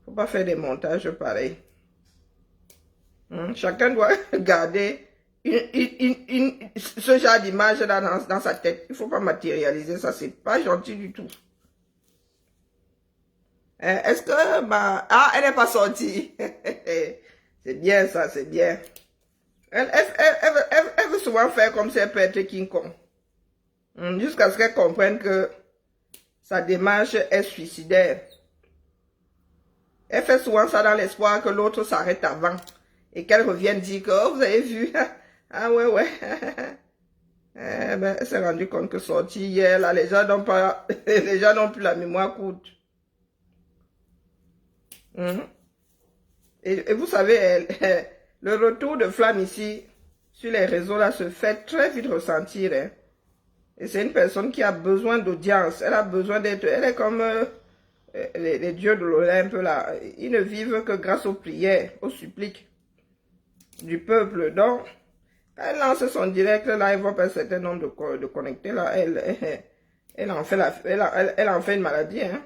Faut pas faire des montages pareils. Chacun doit garder ce genre d'image là dans sa tête. Il faut pas matérialiser ça, c'est pas gentil du tout. Est-ce que elle n'est pas sortie? C'est bien ça, c'est bien. Elle veut souvent faire comme si elle peut être King Kong. Jusqu'à ce qu'elle comprenne que sa démarche est suicidaire. Elle fait souvent ça dans l'espoir que l'autre s'arrête avant. Et qu'elle revienne dire que, oh, vous avez vu? Ah ouais. Elle s'est rendue compte que sortie hier, là, les gens n'ont plus la mémoire courte. Et vous savez, le retour de flamme ici, sur les réseaux là, se fait très vite ressentir. Et c'est une personne qui a besoin d'audience. Elle a besoin d'être... Elle est comme les dieux de l'Olympe là. Ils ne vivent que grâce aux prières, aux suppliques du peuple. Donc, elle lance son direct là, elle voit pas un certain nombre de connectés là. Elle en fait une maladie, hein.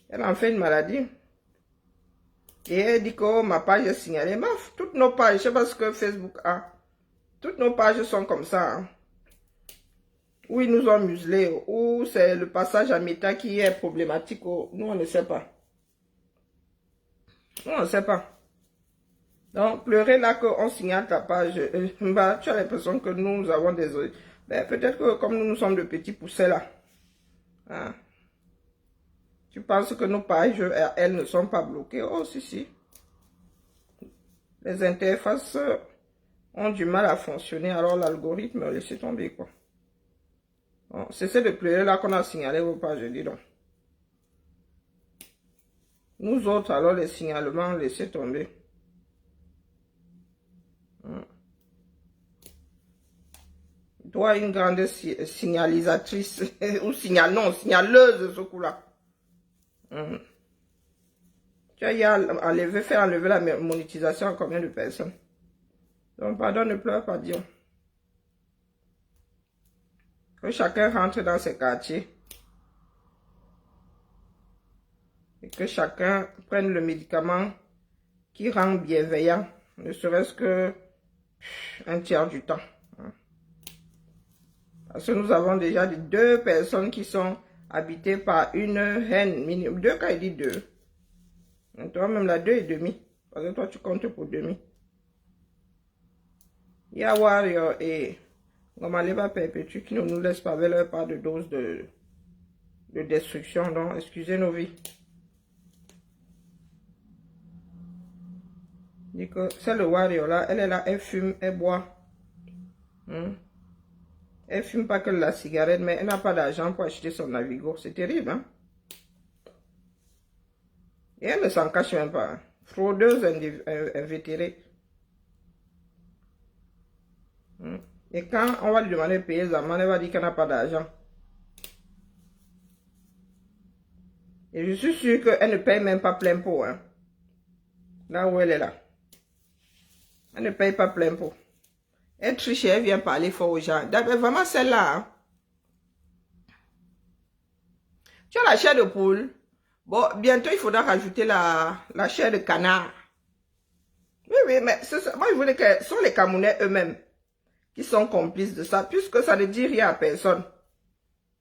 Elle en fait une maladie. Et elle dit que oh, ma page est signalée. Maf, toutes nos pages, je sais pas ce que Facebook a. Toutes nos pages sont comme ça. Hein. Ou ils nous ont muselés, ou c'est le passage à Meta qui est problématique. Oh, nous, on ne sait pas. Nous, on ne sait pas. Donc, pleurer là qu'on signale ta page, bah, tu as l'impression que nous avons des... Ben, peut-être que comme nous sommes de petits poussets là, hein, tu penses que nos pages, elles ne sont pas bloquées. Oh, si, si. Les interfaces ont du mal à fonctionner, alors l'algorithme, laissez tomber, quoi. Bon, c'est de pleurer là qu'on a signalé vos pages, je dis donc. Nous autres, alors, les signalements, laissez tomber. Toi, une grande signalisatrice, ou signaleuse de ce coup-là. Tu as fait enlever la monétisation à combien de personnes? Donc, pardon, ne pleure pas, Dieu. Que chacun rentre dans ses quartiers. Et que chacun prenne le médicament qui rend bienveillant, ne serait-ce que un tiers du temps. Parce que nous avons déjà 2 personnes qui sont habitées par une haine minimum. 2 quand il dit 2. Toi même la 2,5. Parce que toi tu comptes pour demi. Il y a Warrior et Gomaleva Perpétue qui ne nous laissent pas avec leur part de dose de destruction. Donc excusez nos vies. Dit que c'est le Warrior là, elle est là, elle fume, elle boit. Elle fume pas que la cigarette, mais elle n'a pas d'argent pour acheter son Navigo. C'est terrible, hein? Et elle ne s'en cache même pas. Hein? Fraudeuse invétérée. Et quand on va lui demander de payer les amendes, elle va dire qu'elle n'a pas d'argent. Et je suis sûr qu'elle ne paye même pas plein pot. Hein? Là où elle est là. Elle ne paye pas plein pot. Elle triche et elle vient parler fort aux gens. Vraiment celle-là. Hein? Tu as la chair de poule. Bon, bientôt il faudra rajouter la chair de canard. Oui, mais moi je voulais que ce sont les Camerounais eux-mêmes qui sont complices de ça, puisque ça ne dit rien à personne.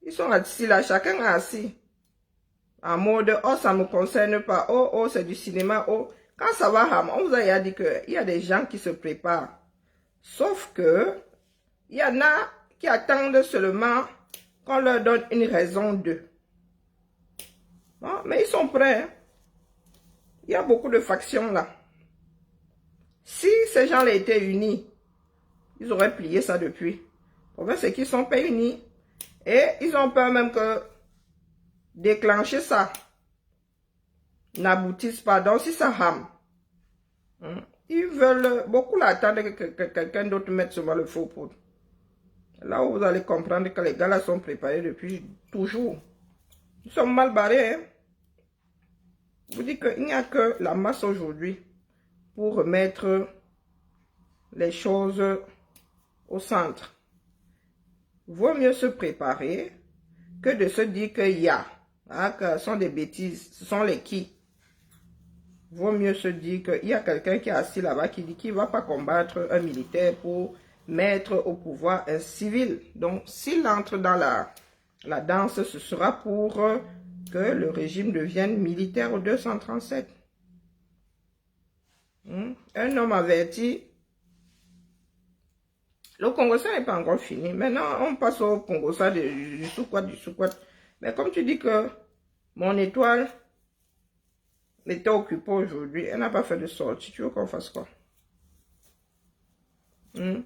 Ils sont assis là, chacun est assis. En mode, oh ça ne me concerne pas, oh c'est du cinéma, oh. Quand ça va, on vous a dit qu'il y a des gens qui se préparent. Sauf que, il y en a qui attendent seulement qu'on leur donne une raison d'eux. Bon, mais ils sont prêts. Hein? Il y a beaucoup de factions là. Si ces gens-là étaient unis, ils auraient plié ça depuis. Le problème, c'est qu'ils ne sont pas unis. Et ils ont peur même que déclencher ça n'aboutisse pas. Donc, si ça rame, ils veulent beaucoup l'attendre que quelqu'un d'autre mette sur le faux poudre. Là où vous allez comprendre que les gars là sont préparés depuis toujours. Ils sont mal barrés. Hein? Je vous dis qu'il n'y a que la masse aujourd'hui pour remettre les choses au centre. Vaut mieux se préparer que de se dire qu'il y a. Hein, que ce sont des bêtises. Ce sont les qui. Vaut mieux se dire qu'il y a quelqu'un qui est assis là-bas qui dit qu'il ne va pas combattre un militaire pour mettre au pouvoir un civil. Donc, s'il entre dans la danse, ce sera pour que le régime devienne militaire au 237. Un homme averti. Le Congo-Ça n'est pas encore fini. Maintenant, on passe au Congo-Ça du sous-quad, Mais comme tu dis que mon étoile était occupée aujourd'hui, elle n'a pas fait de sortie. Tu veux qu'on fasse quoi? Celle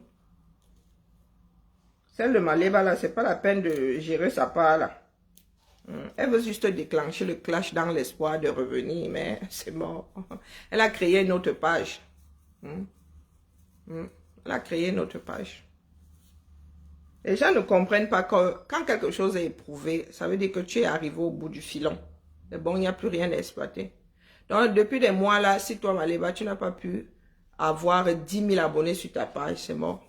de Maleba, là, c'est pas la peine de gérer sa part, là. Elle veut juste déclencher le clash dans l'espoir de revenir, mais c'est mort. Elle a créé une autre page. Elle a créé une autre page. Les gens ne comprennent pas que quand quelque chose est éprouvé, ça veut dire que tu es arrivé au bout du filon. Mais bon, il n'y a plus rien à exploiter. Donc, depuis des mois là, si toi, Maleba, tu n'as pas pu avoir 10 000 abonnés sur ta page, c'est mort.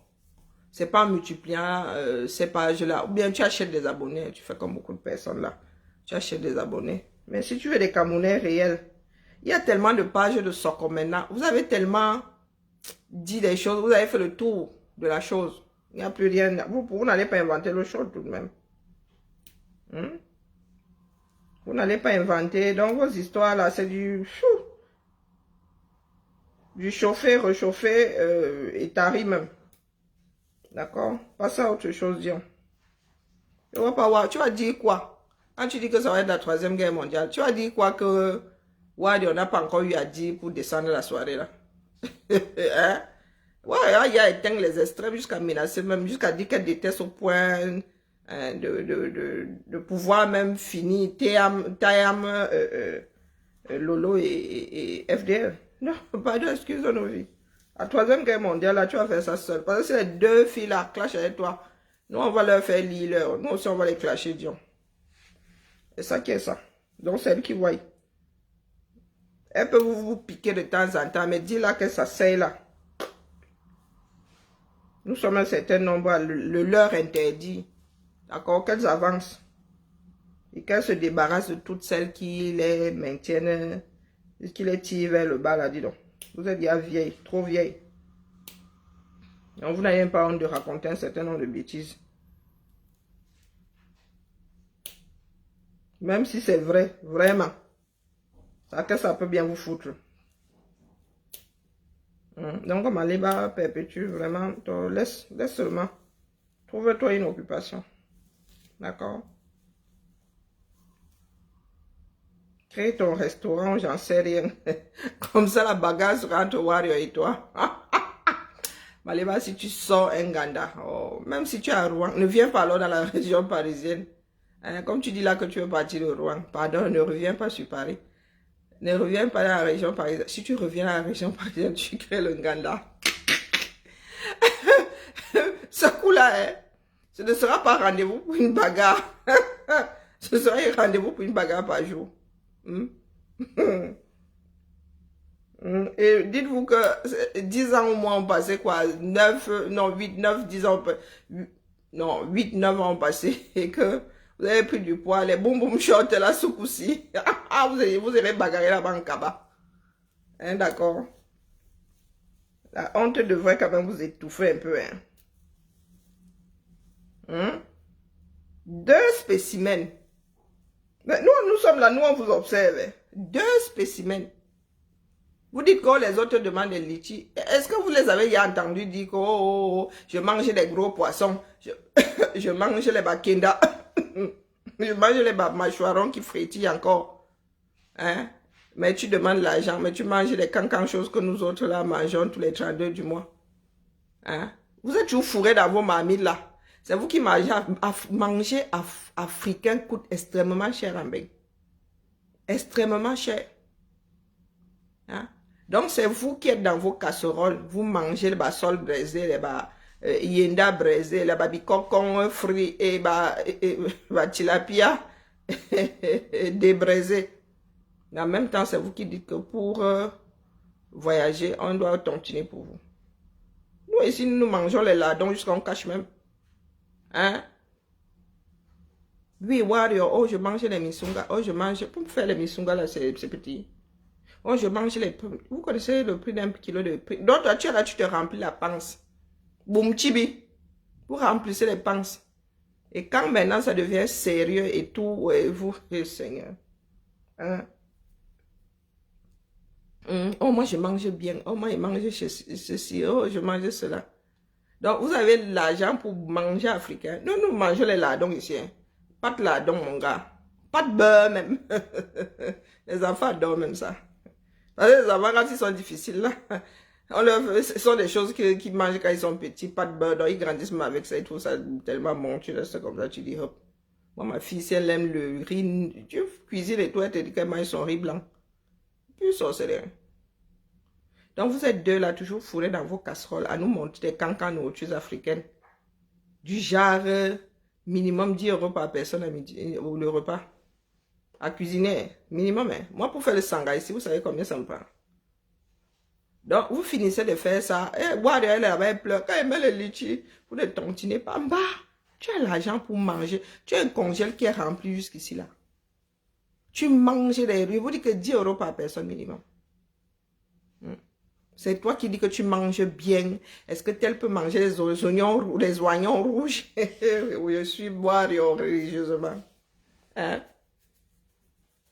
C'est pas en multipliant ces pages-là. Ou bien tu achètes des abonnés. Tu fais comme beaucoup de personnes là. Tu achètes des abonnés. Mais si tu veux des Camerounais réels, il y a tellement de pages de Soko maintenant. Vous avez tellement dit des choses. Vous avez fait le tour de la chose. Il n'y a plus rien. Vous n'allez pas inventer le chose tout de même. Vous n'allez pas inventer. Donc vos histoires là, c'est du chauffer, réchauffer et tari même. D'accord? Passe à autre chose, Dion. Tu vas pas voir. Tu vas dire quoi? Quand tu dis que ça va être la 3e guerre mondiale, tu vas dire quoi que Wadi, on n'a pas encore eu à dire pour descendre la soirée là? Hein? Ouais, il y a éteint les extrêmes jusqu'à menacer même, jusqu'à dire qu'elle déteste au point de pouvoir même finir Tayam, Lolo et FDL. Non, pas d'excuses dans nos vies. La 3e guerre mondiale, là, tu vas faire ça seul. Parce que si les 2 filles là clashent avec toi, nous, on va leur faire lire. Nous aussi, on va les clasher, Dion. C'est ça qui est ça. Donc, c'est elle qui voit. Elle peut vous piquer de temps en temps, mais dis-là que ça sert là. Nous sommes un certain nombre, le leur interdit. D'accord, qu'elles avancent. Et qu'elles se débarrassent de toutes celles qui les maintiennent, qui les tirent vers le bas là, dis donc. Vous êtes déjà vieille, trop vieille. Donc vous n'avez même pas honte de raconter un certain nombre de bêtises. Même si c'est vrai, vraiment. Ça peut bien vous foutre. Donc Maliba perpétue vraiment. Laisse seulement. Trouve-toi une occupation. D'accord? Crée ton restaurant, j'en sais rien. Comme ça, la bagarre sera entre Wario et toi. Maliba, si tu sors un Ganda, même si tu es à Rouen, ne viens pas alors dans la région parisienne. Comme tu dis là que tu veux partir de Rouen, pardon, ne reviens pas sur Paris. Ne reviens pas dans la région parisienne. Si tu reviens dans la région parisienne, tu crées le Nganda. Ce coup-là, ce ne sera pas rendez-vous pour une bagarre. Ce sera un rendez-vous pour une bagarre par jour. Et dites-vous que 10 ans au moins ont passé quoi? 8, 9, 10 ans. Non, 8, 9 ans ont passé et que vous avez pris du poids, les boum boum short, la soupe aussi. vous allez bagarrer là-bas en Kaba. Hein, d'accord? La honte devrait quand même vous étouffer un peu. Hein? 2 spécimens. Mais nous sommes là, nous on vous observe. 2 spécimens. Vous dites que les autres demandent des litchis. Est-ce que vous les avez entendu dire que je mange des gros poissons, je mange les bakenda, je mange les mâchoirons qui frétillent encore. Hein? Mais tu demandes l'argent, mais tu manges les cancans choses que nous autres là mangeons tous les 32 du mois. Hein? Vous êtes toujours fourrés dans vos marmites là. C'est vous qui mangez. Manger africain coûte extrêmement cher en bain. Extrêmement cher. Hein? Donc c'est vous qui êtes dans vos casseroles. Vous mangez les bassols braisés, les yenda braisés, les babicocons frits et tilapia débraisés. En même temps, c'est vous qui dites que pour voyager, on doit tontiner pour vous. Nous ici, nous mangeons les lardons jusqu'à on cache même. Hein? Oui, Wario, oh je mange les misunga, oh je mange, pour faire les misunga là, c'est petit. Oh je mange les, vous connaissez le prix d'un kilo de prix. Donc toi, tu es là, tu te remplis la panse. Boum chibi, vous remplissez les panses. Et quand maintenant ça devient sérieux et tout, vous, Seigneur. Hein? Oh moi je mange bien, oh moi je mange ceci, oh je mange cela. Donc, vous avez l'argent pour manger africain. Nous mangeons les lardons ici. Hein. Pas de lardons, mon gars. Pas de beurre, même. Les enfants adorent même ça. Parce que les enfants, quand ils sont difficiles, là, ce sont des choses qu'ils mangent quand ils sont petits. Pas de beurre. Donc, ils grandissent même avec ça. Ils trouvent ça tellement bon. Tu restes comme ça, tu dis, hop. Moi, ma fille, si elle aime le riz, tu cuisines et tout, elle te dit qu'elle mange son riz blanc. Plus sorcellerie. Donc, vous êtes 2 là, toujours fourrés dans vos casseroles, à nous montrer des cancans nourritures africaines. Du genre, minimum 10 € par personne à midi, ou le repas. À cuisiner, minimum. Hein. Moi, pour faire le sanga ici, vous savez combien ça me prend? Donc, vous finissez de faire ça. Et boire, elle là-bas, elle pleure. Quand elle met le litchi, vous ne tontinez pas. Bah, tu as l'argent pour manger. Tu as un congèle qui est rempli jusqu'ici là. Tu manges les riz. Vous dites que 10 € par personne minimum. C'est toi qui dis que tu manges bien. Est-ce que tel peut manger les oignons rouges? Oui, je suis boire religieusement. Hein?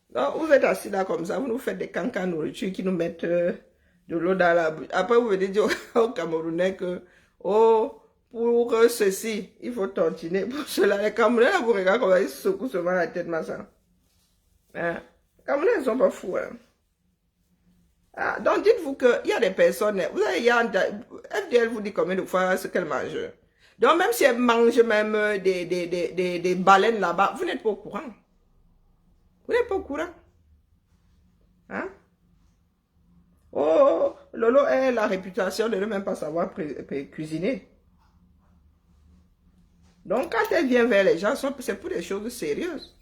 Donc, vous êtes assis là comme ça. Vous nous faites des cancans nourriture qui nous mettent de l'eau dans la bouche. Après, vous venez dire aux Camerounais que, oh, pour ceci, il faut tontiner. Pour cela, les Camerounais, vous regardez comment ils secouent seulement la tête, ma soeur. Hein? Les Camerounais, ils ne sont pas fous. Hein? Ah, donc, dites-vous qu'il y a des personnes, vous avez, FDL vous dit combien de fois ce qu'elle mange. Donc, même si elle mange même des baleines là-bas, vous n'êtes pas au courant. Vous n'êtes pas au courant. Hein? Oh, Lolo a la réputation de ne même pas savoir cuisiner. Donc, quand elle vient vers les gens, c'est pour des choses sérieuses.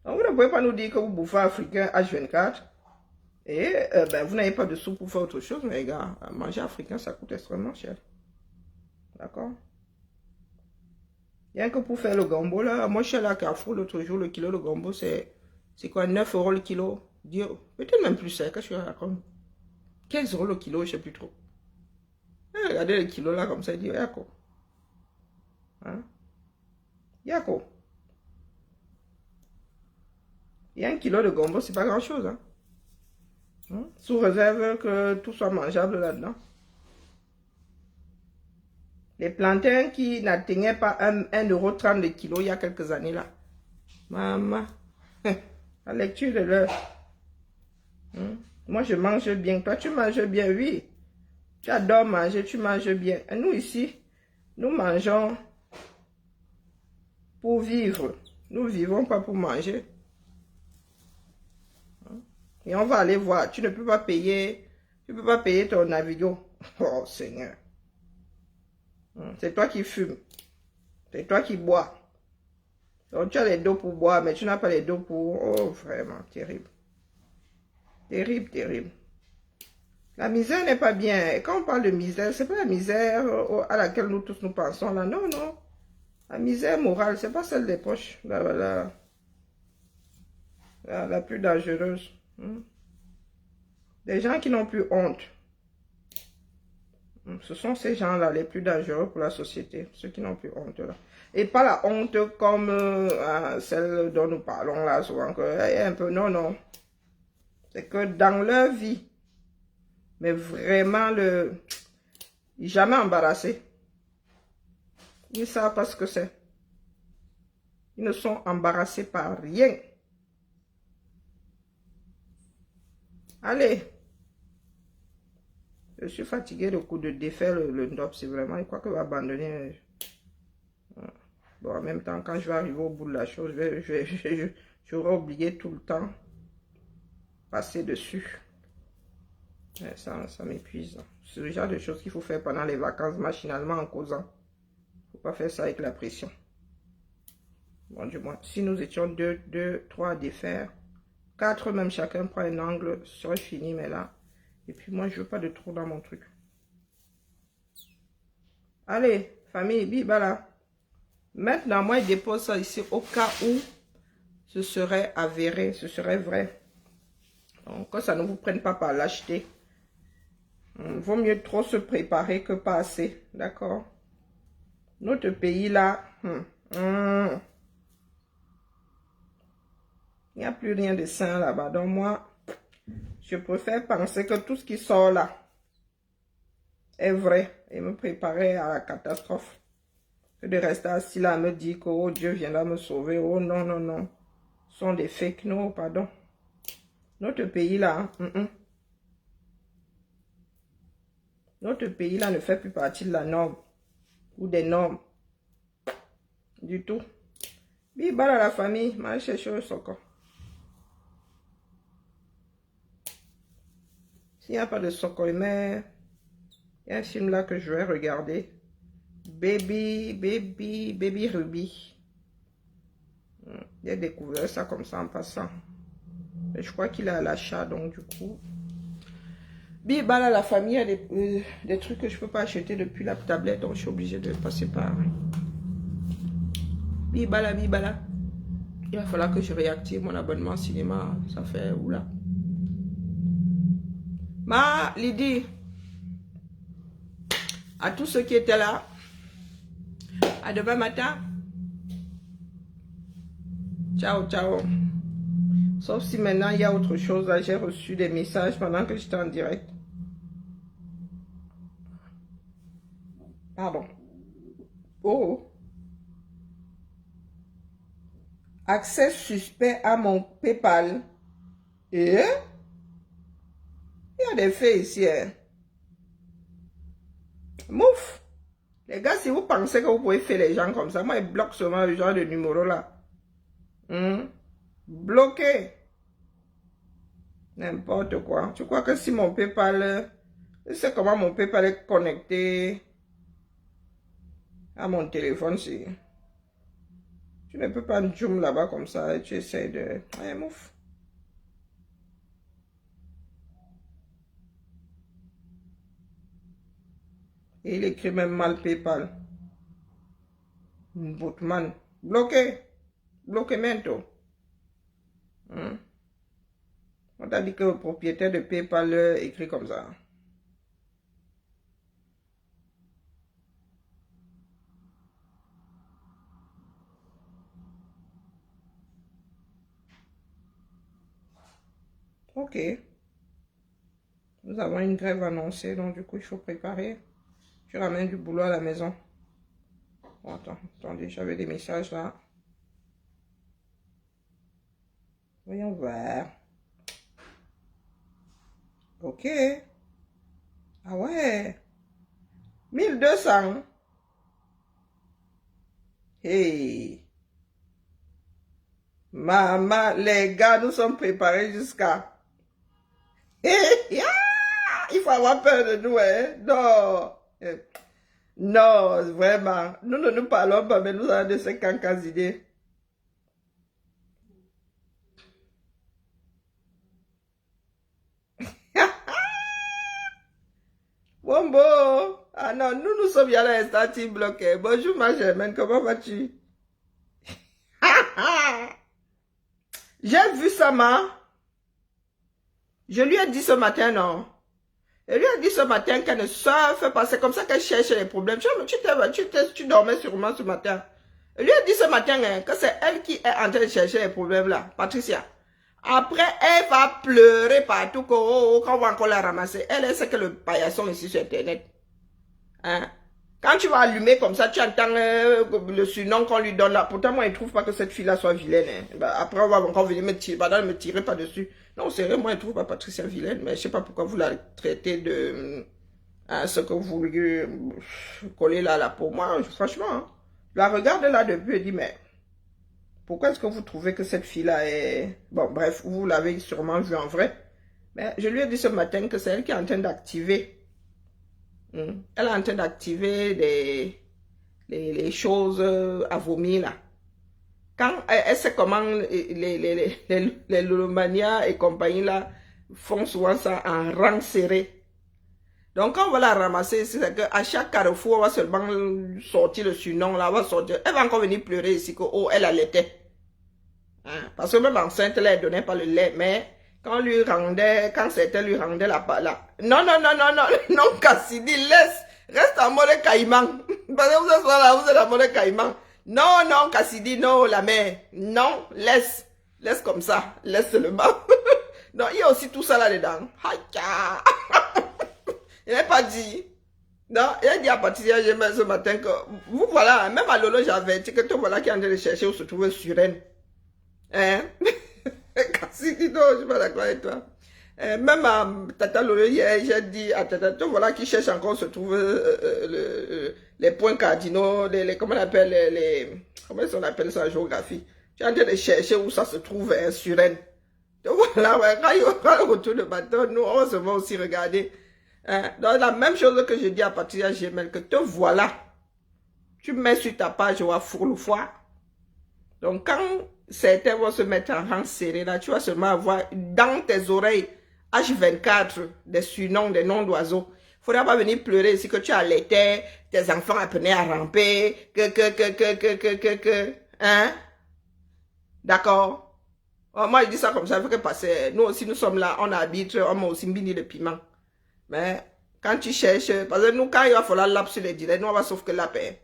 Donc, vous ne pouvez pas nous dire que vous bouffez africain H24 et vous n'avez pas de sous pour faire autre chose, mais les gars, manger africain, ça coûte extrêmement cher. D'accord? Rien que pour faire le gombo, là, moi je suis allé à Carrefour l'autre jour, le kilo de gombo, c'est quoi, 9 € le kilo? Peut-être même plus cher, que je suis à 15 € le kilo, je ne sais plus trop. Regardez le kilo là, comme ça, il dit, yako. Hein? Yako. Il y a 1 kilo de gombo, c'est pas grand chose. Hein? Sous réserve que tout soit mangeable là-dedans. Les plantains qui n'atteignaient pas 1,30 € le kilo il y a quelques années là. Maman, la lecture de l'heure. Moi je mange bien. Toi tu manges bien, oui. Tu adores manger, tu manges bien. Et nous ici, nous mangeons pour vivre. Nous ne vivons pas pour manger. Et on va aller voir. Tu ne peux pas payer. Tu ne peux pas payer ton Navigo. Oh Seigneur. C'est toi qui fumes. C'est toi qui bois. Donc tu as les dos pour boire, mais tu n'as pas les dos pour... Oh, vraiment, terrible. Terrible, terrible. La misère n'est pas bien. Et quand on parle de misère, c'est pas la misère à laquelle nous tous nous pensons là. Non, non. La misère morale, c'est pas celle des poches. La plus dangereuse. Des gens qui n'ont plus honte. Ce sont ces gens-là les plus dangereux pour la société. Ceux qui n'ont plus honte là. Et pas la honte comme celle dont nous parlons là souvent. Un peu, non, non. C'est que dans leur vie, mais vraiment jamais embarrassé. Ils savent pas ce que c'est. Ils ne sont embarrassés par rien. Allez. Je suis fatigué de coup de défaire le NDOP. C'est vraiment, je crois que je vais abandonner. Bon, en même temps, quand je vais arriver au bout de la chose, j'aurai oublié tout le temps. Passer dessus. Ça m'épuise. C'est le genre de choses qu'il faut faire pendant les vacances, machinalement en causant. Il ne faut pas faire ça avec la pression. Bon, du moins, si nous étions 2, 3 à défaire, 4 même, chacun prend un angle, ce serait fini, mais là. Et puis moi, je veux pas de trou dans mon truc. Allez, famille, bibala. Maintenant, moi, je dépose ça ici au cas où ce serait avéré, ce serait vrai. Donc, que ça ne vous prenne pas par lâcheté. Vaut mieux trop se préparer que pas assez. D'accord? Notre pays là, il n'y a plus rien de sain là-bas. Donc moi, je préfère penser que tout ce qui sort là est vrai et me préparer à la catastrophe. Que de rester assis là à me dire que oh, Dieu viendra me sauver. Oh non, non, non. Ce sont des fake news, pardon. Notre pays là, notre pays là ne fait plus partie de la norme ou des normes du tout. Bibala à la famille, ma chercher soko. S'il n'y a pas de soko, mais il y a un film là que je vais regarder. Baby Ruby. J'ai découvert ça comme ça en passant. Mais je crois qu'il est à l'achat, donc du coup. Bibala, la famille a des trucs que je peux pas acheter depuis la tablette, donc je suis obligée de passer par... Bibala. Il va falloir que je réactive mon abonnement cinéma. Ça fait oula. Ma Lydie, à tous ceux qui étaient là, à demain matin. Ciao. Sauf si maintenant il y a autre chose. Là, j'ai reçu des messages pendant que j'étais en direct. Pardon. Oh. Accès suspect à mon PayPal. Et il y a des faits ici. Hein. Mouf. Les gars, si vous pensez que vous pouvez faire les gens comme ça, moi, je bloque seulement le genre de numéro là. Bloqué. N'importe quoi. Tu crois que si mon PayPal... Je sais comment mon PayPal est connecté à mon téléphone. Si tu ne peux pas me zoom là-bas comme ça et tu essaies de... Ouais, mouf. Et il écrit même mal PayPal. Bootman. Bloqué. Bloquemento. On t'a dit que le propriétaire de PayPal écrit comme ça. Ok. Nous avons une grève annoncée, donc du coup, il faut préparer. Tu ramènes du boulot à la maison. Oh, attendez, j'avais des messages là. Voyons voir. Ok. Ah ouais. 1200. Hey. Maman, les gars, nous sommes préparés jusqu'à... Il faut avoir peur de nous, hein? Non. Non, vraiment. Nous ne nous parlons pas, mais nous avons de ces cancans idées. Bombo. Ah non, nous sommes bien à l'instant bloqué. Bonjour ma Germaine, comment vas-tu? J'ai vu ça, ma. Je lui ai dit ce matin, non. Elle lui a dit ce matin qu'elle ne surfe pas. C'est comme ça qu'elle cherche les problèmes. Tu dormais sûrement ce matin. Elle lui a dit ce matin hein, que c'est elle qui est en train de chercher les problèmes là. Patricia. Après, elle va pleurer partout quand on va encore la ramasser. Elle sait que le paillasson ici sur Internet. Hein? Quand tu vas allumer comme ça, tu entends le surnom qu'on lui donne là. Pourtant, moi, je ne trouve pas que cette fille-là soit vilaine. Hein. Bah, après, on va encore venir me tirer. Bah, me tirer pas dessus. Non, c'est vrai, moi, je ne trouve pas Patricia vilaine. Mais je ne sais pas pourquoi vous la traitez de ce que vous voulez coller là à la peau. Moi, franchement, hein, je la regarde là depuis et dis, mais pourquoi est-ce que vous trouvez que cette fille-là est... Bon, bref, vous l'avez sûrement vue en vrai. Mais je lui ai dit ce matin que c'est elle qui est en train d'activer. Elle est en train d'activer les choses à vomir là. Quand elle sait comment les Lolomania et compagnie là font souvent ça en rang serré. Donc quand on va la ramasser, c'est qu'à chaque carrefour, on va seulement sortir le surnom là, on va sortir. Elle va encore venir pleurer ici que oh, elle allaitait. Hein? Parce que même enceinte, là, elle donnait pas le lait, mais quand lui rendait, quand c'était lui rendait la... Non, Cassidy, reste en mode caïman. Parce que vous êtes là, vous êtes en mode caïman. Non, Cassidy, non, la mère. Non, laisse comme ça, laisse seulement. Non, il y a aussi tout ça là-dedans. Il n'a pas dit. Non, il a dit à Patricia ce matin que, vous voilà, même à Lolo, j'avais dit que toi voilà qui est en train de chercher où se trouve Suren. Hein? Cassidy, non, je ne suis pas d'accord avec toi. Même à Tata Lolo, j'ai dit à Tata, toi voilà qui cherche encore où se trouve les points cardinaux, comment on appelle comment on appelle ça en géographie? Tu es en train de chercher où ça se trouve, Suren. Donc voilà, ouais, quand il y aura le retour de bâton, nous, on se va aussi regarder. Donc la même chose que je dis à Patricia Gmail, que te voilà, tu mets sur ta page, on va fourre-le-foire. Donc quand certains vont se mettre en rang serré, là, tu vas seulement avoir dans tes oreilles, H24, des surnoms, des noms d'oiseaux. Il ne faudra pas venir pleurer ici que tu allaitais, tes enfants apprenaient à ramper, hein? D'accord? Oh, moi, je dis ça comme ça, il faut que passer. Nous aussi, nous sommes là, on habite, on m'a aussi mis le piment. Mais quand tu cherches, parce que nous, quand il va falloir l'ap sur les directs, nous, on va sauf que la paix.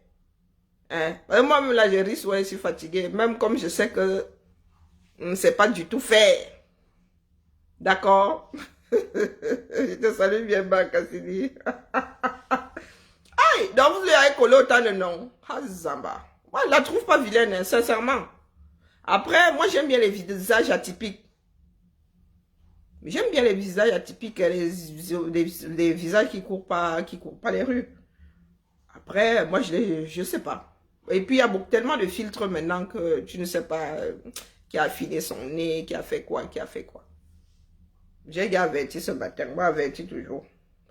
Hein? Parce que moi-même, là, je risque, ouais, je suis fatiguée. Même comme je sais que c'est pas du tout fait. D'accord? Je te salue bien bas, Cassini. Aïe, donc vous lui avez collé autant de noms. Ah, Zamba. Moi, je la trouve pas vilaine, hein, sincèrement. Après, moi, j'aime bien les visages atypiques. J'aime bien les visages atypiques, les visages qui courent pas les rues. Après, moi, je sais pas. Et puis, il y a tellement de filtres maintenant que tu ne sais pas qui a affiné son nez, qui a fait quoi. J'ai déjà averti ce matin, moi averti toujours.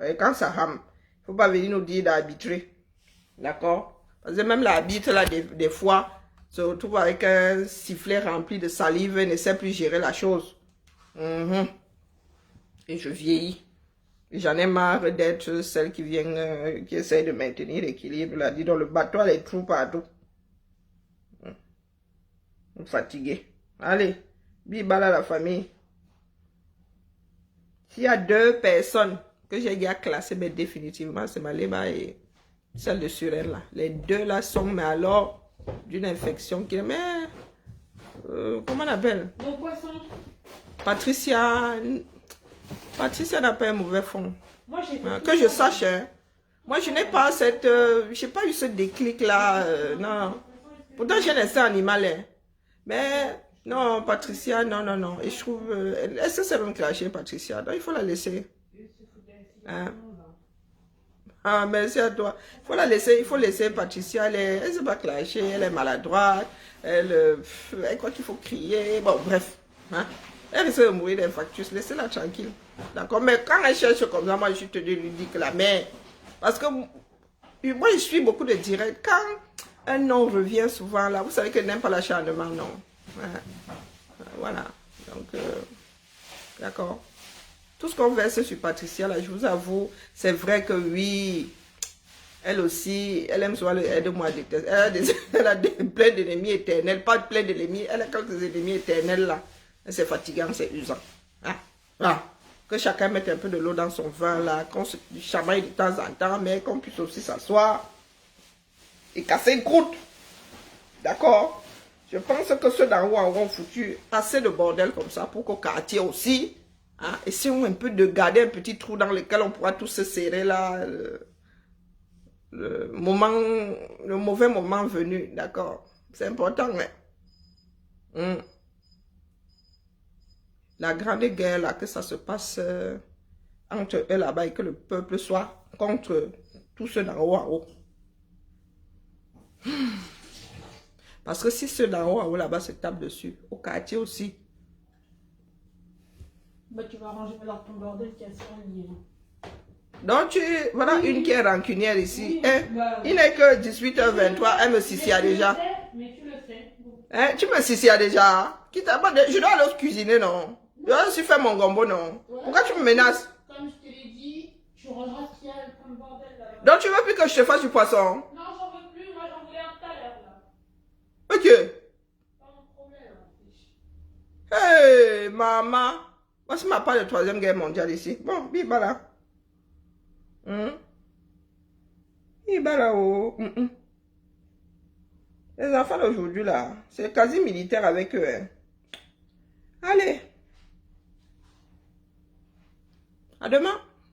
Et quand ça rame, il ne faut pas venir nous dire d'arbitrer. D'accord? Parce que même l'arbitre, là, des fois, se retrouve avec un sifflet rempli de salive et ne sait plus gérer la chose. Et je vieillis. J'en ai marre d'être celle qui vient, qui essaie de maintenir l'équilibre, là, dit dans le bateau, elle est trop partout. Fatigué. Allez, bibala la famille. S'il y a 2 personnes que j'ai déjà classées, mais définitivement, c'est Malema et celle de Surel là. Les 2 là sont, mais alors, d'une infection qui est, mais, comment on appelle? Mon poisson. Patricia n'a pas un mauvais fond. Moi, que je sache, hein. Moi, je n'ai pas cette, j'ai pas eu ce déclic là, non. Pourtant, j'ai un instinct animal, hein. Mais, non, Patricia, non. Et je trouve, est-ce que c'est même clashé, Patricia? Donc, il faut la laisser. Hein? Ah, merci à toi. Il faut laisser Patricia, elle s'est pas clashée, elle est maladroite, elle croit qu'il faut crier. Bon, bref. Hein? Elle risque de mourir d'infarctus, laissez-la tranquille. D'accord? Mais quand elle cherche comme ça, moi, je te lui dis que la mère. Parce que moi, je suis beaucoup de directs. Quand un nom revient souvent là, vous savez qu'elle n'aime pas l'acharnement, non? Voilà. Donc, d'accord. Tout ce qu'on verse sur Patricia, là, je vous avoue, c'est vrai que oui, elle aussi, elle aime souvent le aide-moi à détester. Elle a plein d'ennemis éternels, pas plein d'ennemis, elle a quelques ennemis éternels là. C'est fatigant, c'est usant. Hein? Ah. Que chacun mette un peu de l'eau dans son vin là, qu'on se chamaille de temps en temps, mais qu'on puisse aussi s'asseoir et casser une croûte. D'accord? Je pense que ceux d'en haut auront foutu assez de bordel comme ça pour qu'au quartier aussi, hein, essayons un peu de garder un petit trou dans lequel on pourra tous se serrer là, le mauvais moment venu, d'accord? C'est important, hein? La grande guerre là, que ça se passe entre eux là-bas et que le peuple soit contre tous ceux d'en haut à haut. Parce que si ceux d'en haut à haut là-bas se tapent dessus, au quartier aussi. Bah, tu vas arranger alors ton bordel qui a sur le livre. Donc, voilà oui, une qui est rancunière ici. Oui, hein? Bah, il n'est que 18h23, elle me sicia déjà. Mais tu le sais. Hein? Tu me sicia déjà. Je dois aller cuisiner, non? Je dois aussi faire mon gombo, non? Ouais. Pourquoi tu me menaces? Comme je te l'ai dit, tu rangeras ce qu'il y a comme bordel là. Donc, tu veux plus que je te fasse du poisson? Non, j'en veux plus. Moi, j'en voulais un tout à l'heure, là. Ok. Pas mon problème. Hey, maman. Moi, ce n'est pas la 3e guerre mondiale ici. Bon, biba là. Biba là, oh. Les enfants d'aujourd'hui, là, c'est quasi militaire avec eux. Hein. Allez. À demain.